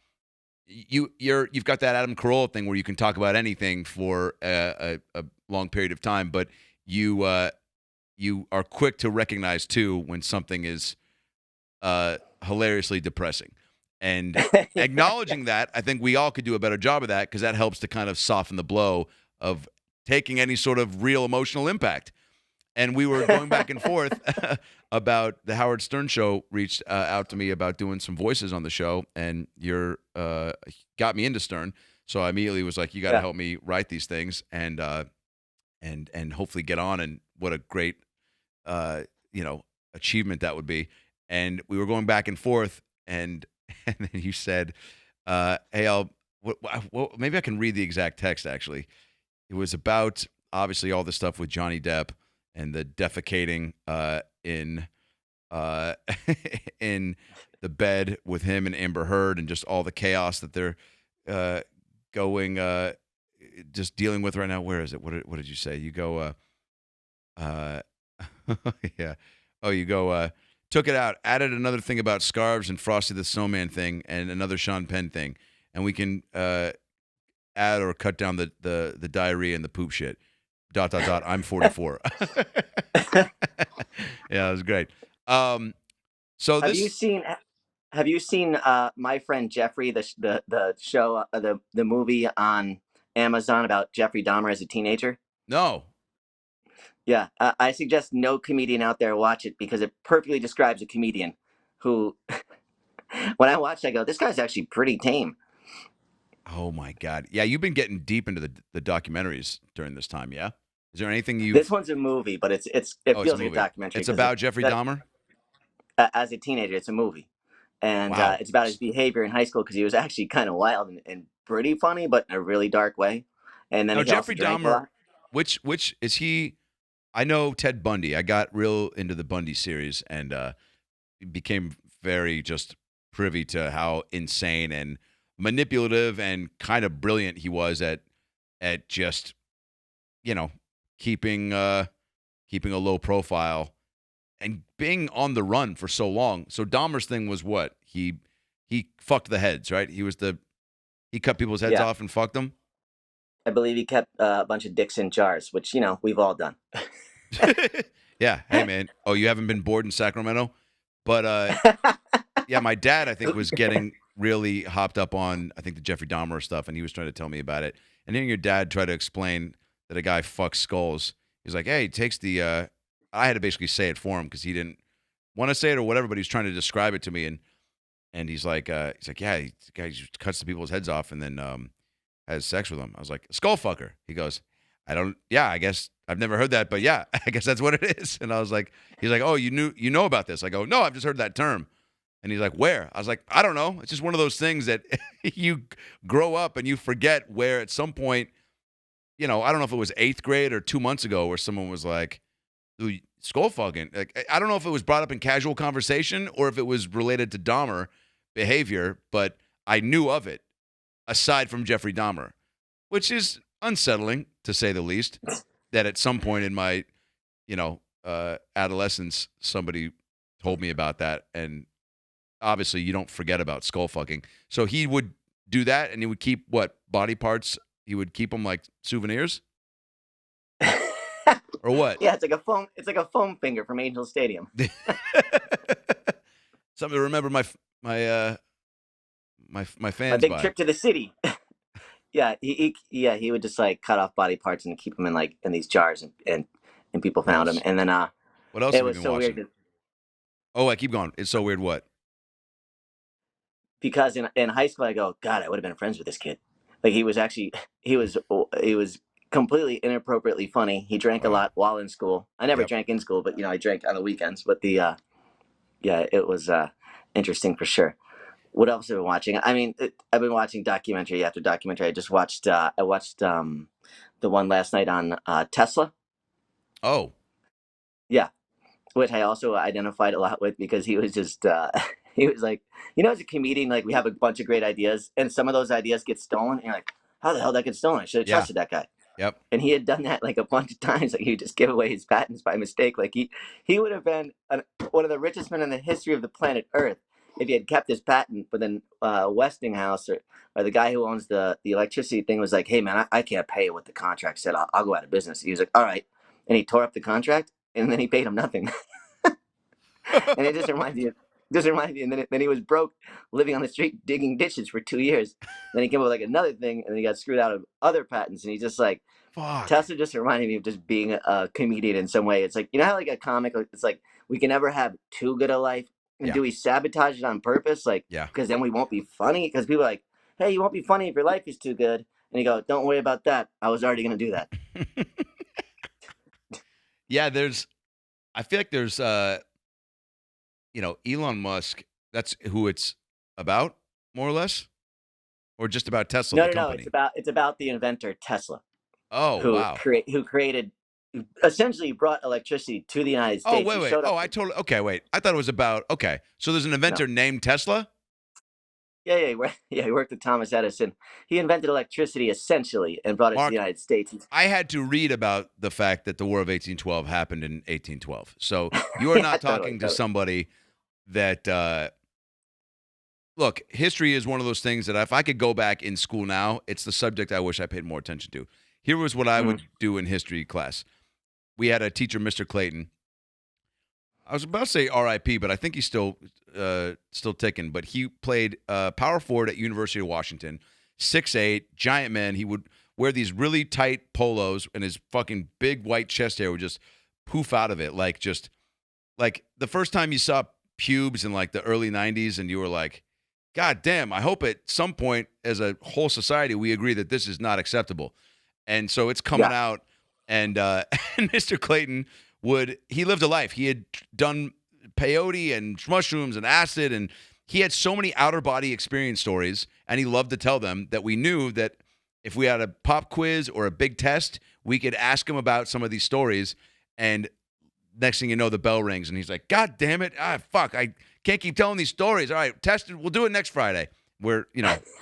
you've got that Adam Carolla thing where you can talk about anything for a long period of time, but you are quick to recognize too when something is hilariously depressing. And acknowledging that, I think we all could do a better job of that because that helps to kind of soften the blow of taking any sort of real emotional impact. And we were going back and forth about the Howard Stern show reached out to me about doing some voices on the show, and you're got me into Stern. So I immediately was like, you got to help me write these things and hopefully get on. And what a great achievement that would be. And we were going back and forth, and then you said, "Hey, maybe I can read the exact text. Actually, it was about obviously all the stuff with Johnny Depp and the defecating in in the bed with him and Amber Heard, and just all the chaos that they're just dealing with right now. Where is it? What did you say? You go, yeah. Oh, you go. Took it out, added another thing about scarves and Frosty the Snowman thing, and another Sean Penn thing, and we can add or cut down the diarrhea and the poop shit. ... I'm 44. Yeah, it was great. So Have you seen Have you seen My Friend Jeffrey, the show, the movie on Amazon about Jeffrey Dahmer as a teenager? No. Yeah, I suggest no comedian out there watch it because it perfectly describes a comedian who, when I watched, I go, this guy's actually pretty tame. Oh my God. Yeah, you've been getting deep into the documentaries during this time. Yeah. Is there anything This you've? one's a movie, but it Oh, it's a feels like a movie. documentary It's because about Jeffrey Dahmer. as a teenager, it's a movie, and Wow. it's about his behavior in high school because he was actually kind of wild and pretty funny, but in a really dark way. And then Now he also Jeffrey drank a Dahmer, lot. which is he? I know Ted Bundy. I got real into the Bundy series and became very just privy to how insane and manipulative and kind of brilliant he was at just you know keeping keeping a low profile and being on the run for so long. So Dahmer's thing was what? He fucked the heads, right? He cut people's heads Yeah, off and fucked them. I believe he kept a bunch of dicks in jars, which we've all done. Yeah. Hey man. Oh, you haven't been bored in Sacramento? But yeah, my dad I think was getting really hopped up on I think the Jeffrey Dahmer stuff, and he was trying to tell me about it. And hearing your dad try to explain that a guy fucks skulls, he's like, hey, he takes the I had to basically say it for him because he didn't want to say it or whatever, but he's trying to describe it to me and he's like, yeah, the guy just cuts the people's heads off and then has sex with them. I was like, skull fucker. He goes, I guess I've never heard that, but yeah, I guess that's what it is. And I was like, he's like, oh, you know about this? I go, no, I've just heard that term. And he's like, where? I was like, I don't know. It's just one of those things that you grow up and you forget where at some point, I don't know if it was 8th grade or 2 months ago where someone was like, ooh, skull fucking. Like, I don't know if it was brought up in casual conversation or if it was related to Dahmer behavior, but I knew of it aside from Jeffrey Dahmer, which is unsettling to say the least, that at some point in my, adolescence, somebody told me about that. And obviously you don't forget about skull fucking. So he would do that and he would keep what body parts? He would keep them like souvenirs or what? Yeah, it's like a foam. It's like a foam finger from Angel Stadium. Something to remember my My fans big by. trip to the city. Yeah, he would just like cut off body parts and keep them in these jars, and people found them. Gross. And then What else it have you was been so watching? weird Oh, I keep going. It's so weird. What? because in high school I go, God, I would have been friends with this kid. Like he was completely inappropriately funny. He drank a Wow. lot while in school. I never Yep. drank in school, but I drank on the weekends. But it was interesting for sure. What else have I been watching? I mean, I've been watching documentary after documentary. I watched the one last night on Tesla. Oh, Yeah, which I also identified a lot with because he was just he was like, as a comedian, like we have a bunch of great ideas, and some of those ideas get stolen, and you're like, how the hell did that get stolen? I should have yeah. trusted that guy. Yep. And he had done that like a bunch of times. Like he would just give away his patents by mistake. Like he would have been one of the richest men in the history of the planet Earth if he had kept his patent. But then Westinghouse or the guy who owns the electricity thing was like, hey man, I can't pay what the contract said. I'll go out of business. He was like, all right, and he tore up the contract, and then he paid him nothing. And it just reminds me. And then he was broke, living on the street, digging ditches for 2 years. Then he came up with like another thing, and then he got screwed out of other patents. And he's just like, Fuck. Tesla just reminded me of just being a comedian in some way. It's like, how like a comic, it's like we can never have too good a life. And Yeah. do we sabotage it on purpose? Like, Yeah. because then we won't be funny? Because people are like, hey, you won't be funny if your life is too good. And you go, don't worry about that. I was already going to do that. Yeah, I feel like there's Elon Musk, that's who it's about, more or less? Or just about Tesla, No, the no, no. company? It's about the inventor Tesla, Oh, who wow. created, essentially brought electricity to the United Oh, States. wait, He wait. showed Oh, up. okay, wait. I thought it was about, okay. So there's an inventor named Tesla? Yeah, he worked with Thomas Edison. He invented electricity essentially and brought it to the Mark, United States. I had to read about the fact that the War of 1812 happened in 1812. So you are Yeah, not totally, talking to totally. somebody that, look, history is one of those things that if I could go back in school now, it's the subject I wish I paid more attention to. Here was what I would do in history class. We had a teacher, Mr. Clayton. I was about to say R.I.P., but I think he's still ticking. But he played power forward at University of Washington, 6'8", giant man. He would wear these really tight polos, and his fucking big white chest hair would just poof out of it, like the first time you saw pubes in like the early 90s, and you were like, God damn, I hope at some point as a whole society we agree that this is not acceptable. And so it's coming out, and and Mr. Clayton he lived a life. He had done peyote and mushrooms and acid, and he had so many outer body experience stories, and he loved to tell them that we knew that if we had a pop quiz or a big test, we could ask him about some of these stories. And next thing you know, the bell rings, and he's like, God damn it. Fuck, I can't keep telling these stories. All right, test it. We'll do it next Friday. We're,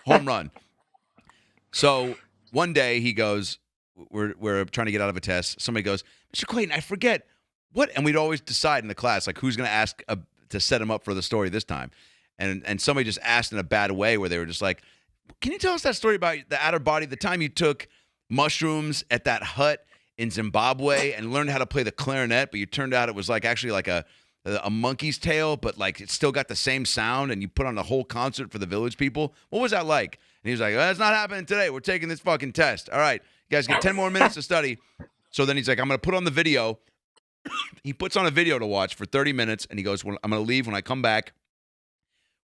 home run. So one day he goes, we're trying to get out of a test. Somebody goes, Mr. Clayton, I forget what, and we'd always decide in the class, like, who's going to ask to set him up for the story this time. And somebody just asked in a bad way where they were just like, can you tell us that story about the outer body, the time you took mushrooms at that hut in Zimbabwe and learned how to play the clarinet, but you turned out it was like actually like a monkey's tail, but like it still got the same sound, and you put on a whole concert for the village people? What was that like? And he was like, that's not happening today. We're taking this fucking test. All right, you guys get 10 more minutes to study. So then he's like, I'm going to put on the video. He puts on a video to watch for 30 minutes, and he goes, I'm going to leave. When I come back,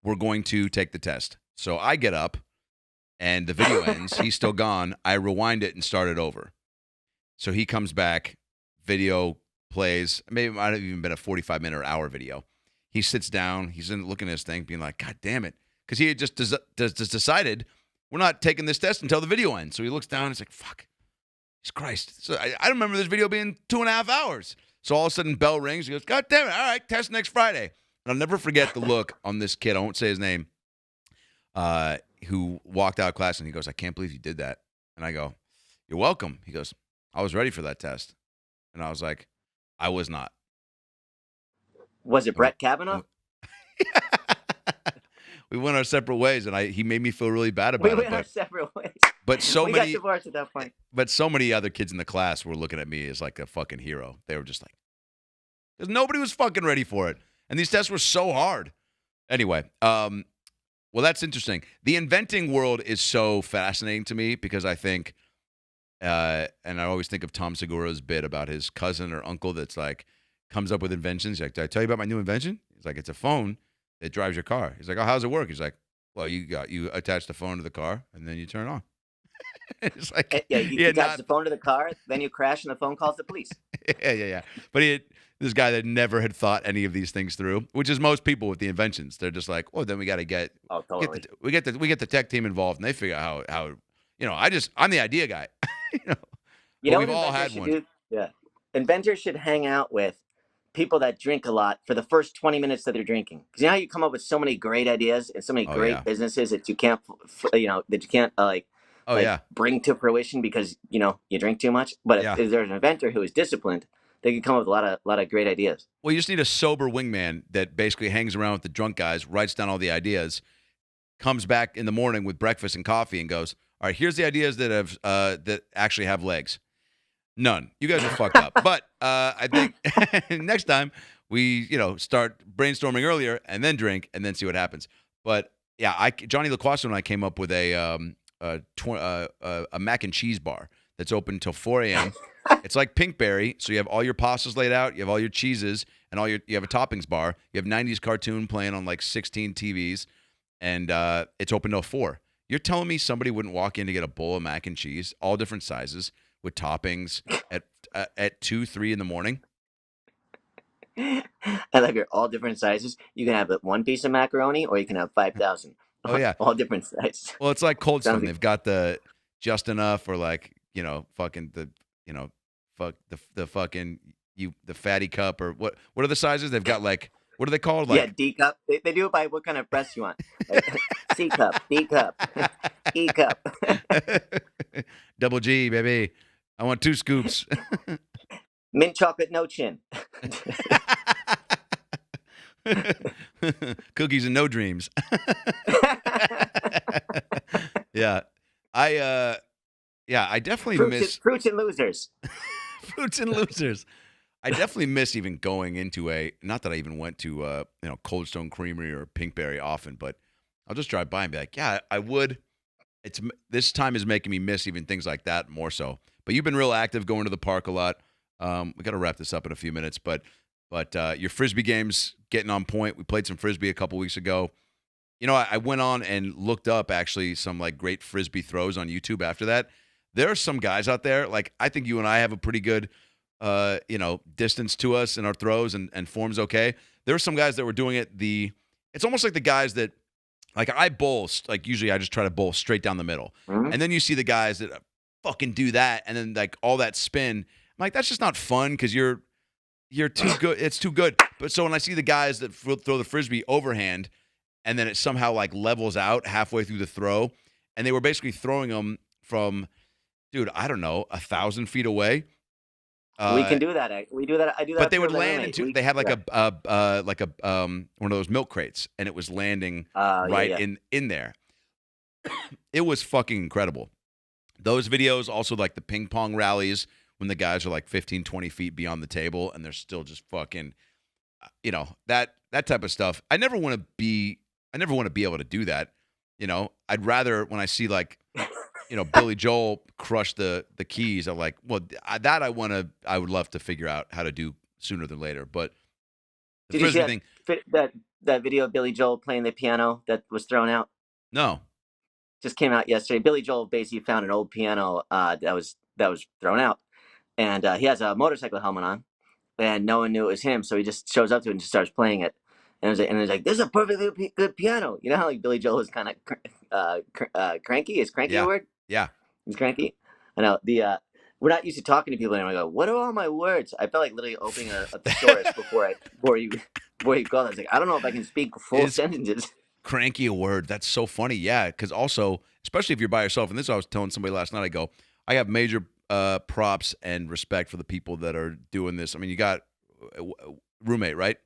we're going to take the test. So I get up, and the video ends. He's still gone. I rewind it and start it over. So he comes back, video plays. Maybe it might have even been a 45-minute or hour video. He sits down. He's looking at his thing, being like, God damn it. Because he had just decided, we're not taking this test until the video ends. So he looks down and he's like, fuck. Jesus Christ. So I remember this video being 2.5 hours. So all of a sudden, bell rings. He goes, God damn it. All right, test next Friday. And I'll never forget the look on this kid. I won't say his name. Who walked out of class, and he goes, I can't believe you did that. And I go, you're welcome. He goes, I was ready for that test. And I was like, I was not. Was it Brett Kavanaugh? We went our separate ways, and he made me feel really bad about it. We went our separate ways. But we got divorced at that point. But so many other kids in the class were looking at me as like a fucking hero. They were just like, because nobody was fucking ready for it. And these tests were so hard. Anyway, well, that's interesting. The inventing world is so fascinating to me because I think, and I always think of Tom Segura's bit about his cousin or uncle that's like, comes up with inventions. He's like, did I tell you about my new invention? He's like, it's a phone that drives your car. He's like, oh, how's it work? He's like, well, you attach the phone to the car and then you turn it on. It's like, you attach the phone to the car, then you crash and the phone calls the police. Yeah. But this guy that never had thought any of these things through, which is most people with the inventions. They're just like, oh, then we got to get we get the tech team involved, and they figure out how I'm the idea guy. We've all had one. Inventors should hang out with people that drink a lot for the first 20 minutes that they're drinking. Because you know how you come up with so many great ideas and so many great businesses that you can't, bring to fruition because you drink too much. But if there's an inventor who is disciplined, they can come up with a lot of great ideas. Well, you just need a sober wingman that basically hangs around with the drunk guys, writes down all the ideas, comes back in the morning with breakfast and coffee, and goes, "All right, here's the ideas that have that actually have legs." None. You guys are fucked up. But I think next time we start brainstorming earlier and then drink and then see what happens. But yeah, Johnny LaQuasto and I came up with a mac and cheese bar that's open until 4 a.m. It's like Pinkberry, so you have all your pastas laid out, you have all your cheeses, and you have a toppings bar. You have 90s cartoon playing on like 16 TVs, and it's open till 4. You're telling me somebody wouldn't walk in to get a bowl of mac and cheese, all different sizes, with toppings at 2, 3 in the morning? I like it. All different sizes. You can have one piece of macaroni, or you can have 5,000. Oh yeah, all different sizes. Well, it's like Cold Stone. They've got the just enough, or like fucking the the fucking the fatty cup, or what are the sizes? They've got like, what are they called? Like, D cup. They do it by what kind of breast you want. Like, C cup, D cup, E cup. Double G, baby. I want 2 scoops. Mint chocolate, no chin. Cookies and no dreams. Yeah. I definitely miss fruits and losers. Fruits and losers. I definitely miss even going into not that I even went to Cold Stone Creamery or Pinkberry often, but I'll just drive by and be like, yeah, I would. This time is making me miss even things like that more so. But you've been real active going to the park a lot. We got to wrap this up in a few minutes, but your Frisbee game's getting on point. We played some Frisbee a couple weeks ago. I went on and looked up actually some like great Frisbee throws on YouTube after that. There are some guys out there, like I think you and I have a pretty good distance to us in our throws and form's okay. There were some guys that were doing it it's almost like the guys that like I bowl, like usually I just try to bowl straight down the middle. Mhm. And then you see the guys that fucking do that and then like all that spin. I'm like, that's just not fun because you're too good. It's too good. But so when I see the guys that throw the Frisbee overhand and then it somehow like levels out halfway through the throw, and they were basically throwing them from, dude, I don't know, 1,000 feet away. We can do that. We do that. I do that. But they with would my land roommate. into. They had like one of those milk crates, and it was landing right in there. It was fucking incredible. Those videos, also like the ping pong rallies when the guys are like 15, 20 feet beyond the table, and they're still just fucking, that type of stuff. I never want to be able to do that. I'd rather when I see like, Billy Joel crush the keys. I'm like, well, I would love to figure out how to do sooner than later. But the Did you see Frisbee thing, that video of Billy Joel playing the piano that was thrown out? no. Just came out yesterday. Billy Joel basically found an old piano that was thrown out, and he has a motorcycle helmet on, and no one knew it was him. So he just shows up to it and just starts playing it, and it was like, "This is a perfectly good piano." You know how like Billy Joel is kind of cranky? Is cranky a word? Yeah. He's cranky. I know we're not used to talking to people, and I go, "What are all my words?" I felt like literally opening a thesaurus before you called. I was like, I don't know if I can speak full sentences. Cranky a word. That's so funny. Yeah, because also, especially if you're by yourself, and this I was telling somebody last night, I have major props and respect for the people that are doing this. I mean, you got a roommate, right?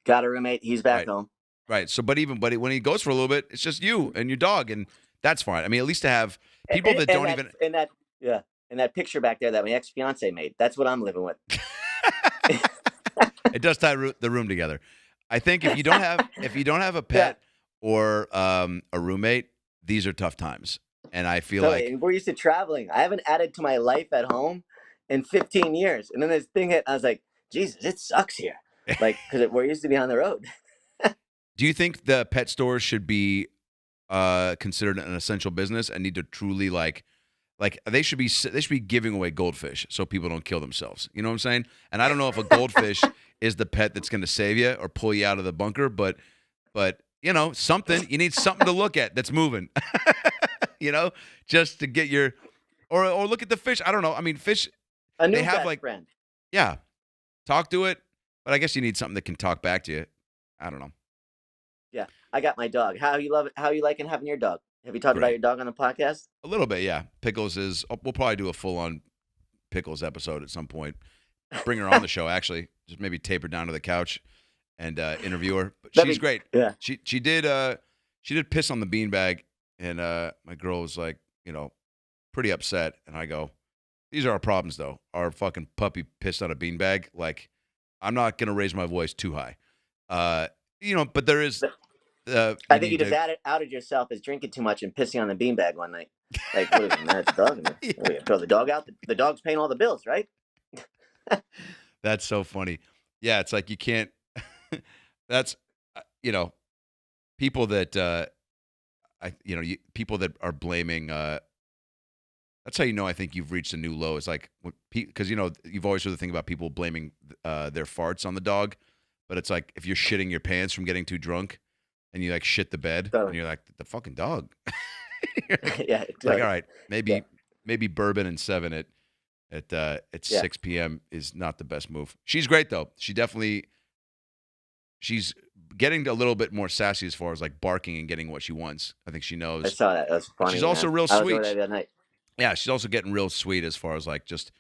Got a roommate. He's back home. Right. So, but when he goes for a little bit, it's just you and your dog, and that's fine. I mean, at least to have people that don't even. And that picture back there that my ex-fiance made. That's what I'm living with. It does tie the room together. I think if you don't have a pet or a roommate, these are tough times. And I feel like we're used to traveling. I haven't added to my life at home in 15 years. And then this thing hit. I was like, Jesus, it sucks here. Like, because we're used to be on the road. Do you think the pet stores should be considered an essential business and need to truly like they should be giving away goldfish so people don't kill themselves? You know what I'm saying? And I don't know if a goldfish is the pet that's going to save you or pull you out of the bunker, but something, you need something to look at that's moving. Just to get your or look at the fish. I don't know. I mean, fish They have best friend. Yeah. Talk to it, but I guess you need something that can talk back to you. I don't know. Yeah, I got my dog. How you liking having your dog? Have you talked about your dog on the podcast? A little bit, yeah. Pickles we'll probably do a full-on Pickles episode at some point. Bring her on the show, actually. Just maybe tape her down to the couch and interview her. But she's great. Yeah. She did piss on the beanbag, and my girl was like, pretty upset. And I go, these are our problems, though. Our fucking puppy pissed on a beanbag. Like, I'm not going to raise my voice too high. But there is... I think you just outed yourself as drinking too much and pissing on the beanbag one night. Like, what is it? That's a dog. Yeah. Throw the dog out. The dog's paying all the bills, right? That's so funny. Yeah, it's like you can't. That's people that people that are blaming. That's how I think you've reached a new low. It's like because you've always heard the thing about people blaming their farts on the dog, but it's like if you're shitting your pants from getting too drunk. And you like shit the bed, and you're like the fucking dog. Yeah, exactly. Like all right, maybe bourbon and 7 at 6 p.m. is not the best move. She's great though. She's getting a little bit more sassy as far as like barking and getting what she wants. I think she knows. I saw that. That's funny. She's also real sweet. I was over there that night. Yeah, she's also getting real sweet as far as like just.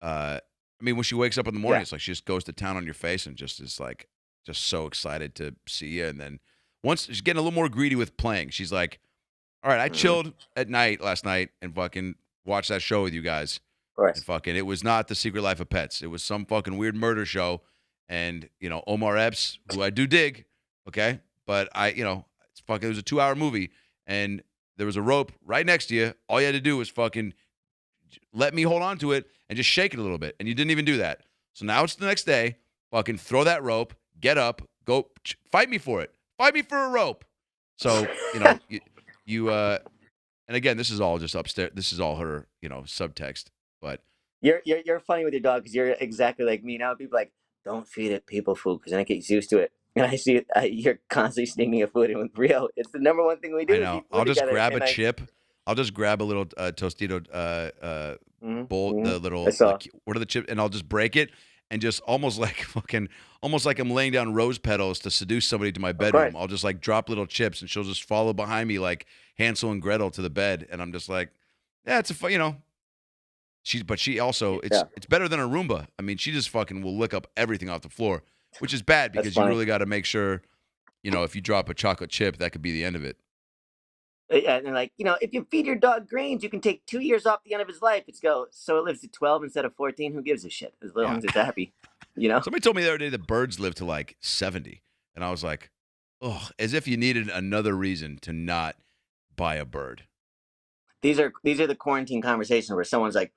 I mean, when she wakes up in the morning, it's like she just goes to town on your face and just is like just so excited to see you, and then. Once she's getting a little more greedy with playing. She's like, all right, I chilled at night last night and fucking watched that show with you guys. course. And fucking, it was not The Secret Life of Pets. It was some fucking weird murder show. And, Omar Epps, who I do dig, okay? But it was a 2-hour movie. And there was a rope right next to you. All you had to do was fucking let me hold on to it and just shake it a little bit. And you didn't even do that. So now it's the next day. Fucking throw that rope, get up, go fight me for it. Fight me for a rope. So, you and again, this is all just upstairs. This is all her, subtext. But You're funny with your dog because you're exactly like me. Now people are like, don't feed it people food because then it gets used to it. And I see you're constantly sneaking a food in with Rio. It's the number one thing we do. I know. I'll just grab a chip. I'll just grab a little Tostito bowl, the little what are the chips, and I'll just break it and just almost like I'm laying down rose petals to seduce somebody to my bedroom. I'll just like drop little chips and she'll just follow behind me like Hansel and Gretel to the bed, and I'm just like, yeah, it's a fun, She also it's better than a Roomba. I mean, she just fucking will lick up everything off the floor, which is bad because you really got to make sure, if you drop a chocolate chip, that could be the end of it. Yeah, and like, if you feed your dog grains, you can take 2 years off the end of his life. So it lives to 12 instead of 14. Who gives a shit? As long as it's happy, Somebody told me the other day that birds live to like 70, and I was like, oh, as if you needed another reason to not buy a bird. These are the quarantine conversations where someone's like,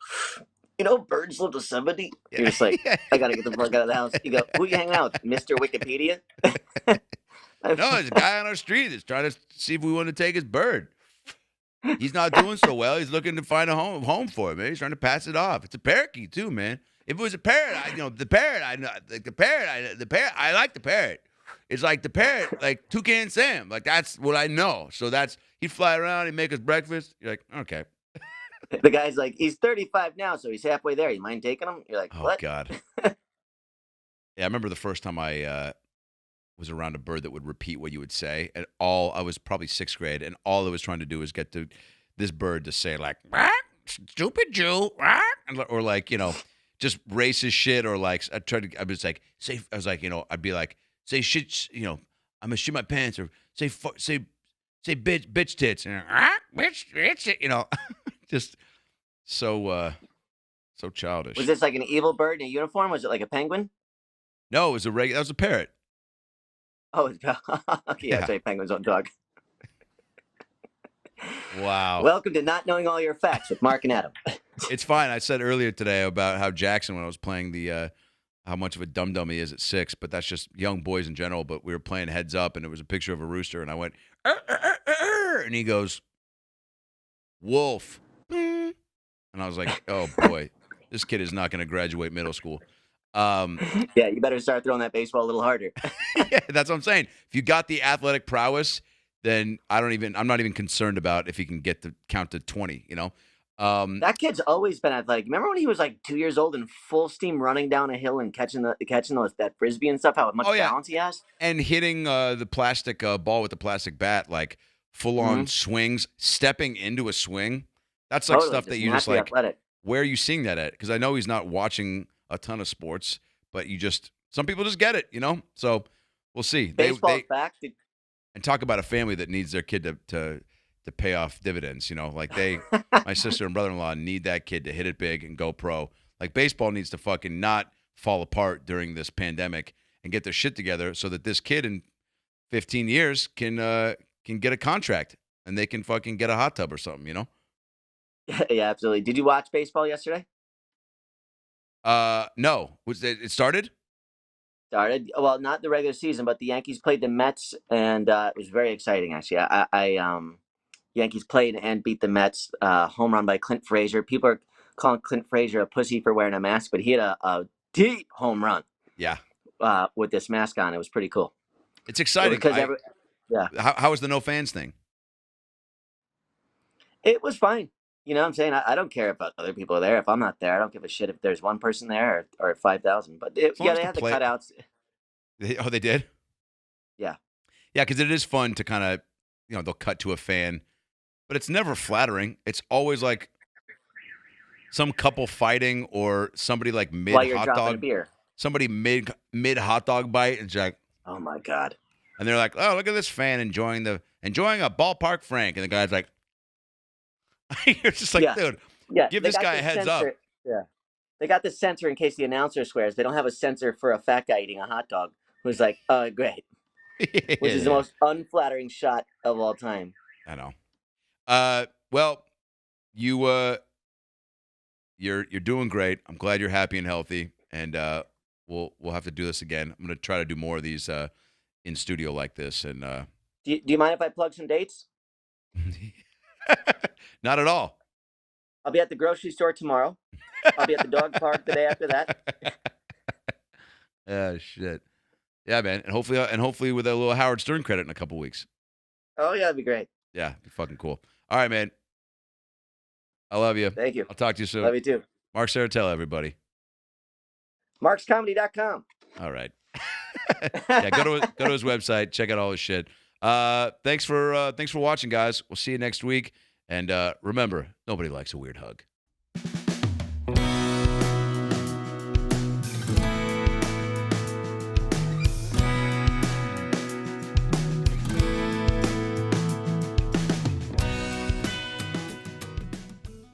birds live to 70. You're just like, I gotta get the fuck out of the house. You go, who you hanging out with, Mr. Wikipedia? No, there's a guy on our street that's trying to see if we want to take his bird. He's not doing so well. He's looking to find a home for it, man. He's trying to pass it off. It's a parakeet too, man. If it was a parrot, I like the parrot. It's like the parrot, like Toucan Sam. Like that's what I know. So he'd fly around, he'd make us breakfast. You're like, okay. The guy's like, he's 35 now, so he's halfway there. You mind taking him? You're like, what? Oh God. Yeah, I remember the first time I was around a bird that would repeat what you would say, and I was probably 6th grade, and all it was trying to do was get this bird to say like stupid Jew, or like just racist shit, or like I'd be like say shit, I'm gonna shit my pants, or say bitch tits, and bitch, just so childish. Was this like an evil bird in a uniform? Was it like a penguin? No, it was that was a parrot. Oh, yeah, that's right, penguin's own dog. Wow. Welcome to Not Knowing All Your Facts with Mark and Adam. It's fine. I said earlier today about how Jackson, when I was playing how much of a dum-dum he is at 6, but that's just young boys in general, but we were playing heads up, and it was a picture of a rooster, and I went, and he goes, wolf. And I was like, oh, boy, this kid is not going to graduate middle school. Yeah, you better start throwing that baseball a little harder. Yeah, that's what I'm saying. If you got the athletic prowess, then I'm not even concerned about if he can get to count to 20, That kid's always been athletic. Remember when he was like 2 years old and full steam running down a hill and catching that frisbee and stuff, how much balance he has? And hitting the plastic ball with the plastic bat, like full-on swings, stepping into a swing. That's like stuff that you just like, athletic. Where are you seeing that at? Because I know he's not watching a ton of sports, but some people just get it, So we'll see. Baseball's back. And talk about a family that needs their kid to pay off dividends, like my sister and brother-in-law need that kid to hit it big and go pro. Like baseball needs to fucking not fall apart during this pandemic and get their shit together so that this kid in 15 years can get a contract and they can fucking get a hot tub or something, Yeah, absolutely. Did you watch baseball yesterday? No. It started? Started. Well, not the regular season, but the Yankees played the Mets, and it was very exciting, actually. Yankees played and beat the Mets. Home run by Clint Frazier. People are calling Clint Frazier a pussy for wearing a mask, but he had a deep home run. Yeah. With this mask on. It was pretty cool. It's exciting. Yeah. How was the no fans thing? It was fine. You know what I'm saying? I don't care if other people are there. If I'm not there, I don't give a shit if there's one person there or 5,000. But they had the cutouts. Oh, they did? Yeah. Yeah, because it is fun to kind of, they'll cut to a fan. But it's never flattering. It's always like some couple fighting or somebody like mid While you're hot dropping dog. a beer. Somebody mid hot dog bite. And it's like, oh, my God. And they're like, oh, look at this fan enjoying a ballpark Frank. And the guy's like, you're just like, dude, give this guy a heads up. Yeah. They got the sensor in case the announcer swears. They don't have a sensor for a fat guy eating a hot dog who's like, great, which is the Yeah, most unflattering shot of all time. I know. Well, you're doing great. I'm glad you're happy and healthy, and we'll have to do this again. I'm gonna try to do more of these in studio like this, and Do you mind if I plug some dates? not at all. I'll be at the grocery store tomorrow. I'll be at the dog park the day after that. Ah, shit. Yeah, man, and hopefully with a little Howard Stern credit in a couple weeks. Oh, yeah, that'd be great. Yeah, be fucking cool. All right, man. I love you. Thank you. I'll talk to you soon. Love you too. Mark Serritella, everybody. MarksComedy.com. All right. Yeah, go to his website, check out all his shit. Thanks for watching, guys. We'll see you next week. And remember, nobody likes a weird hug.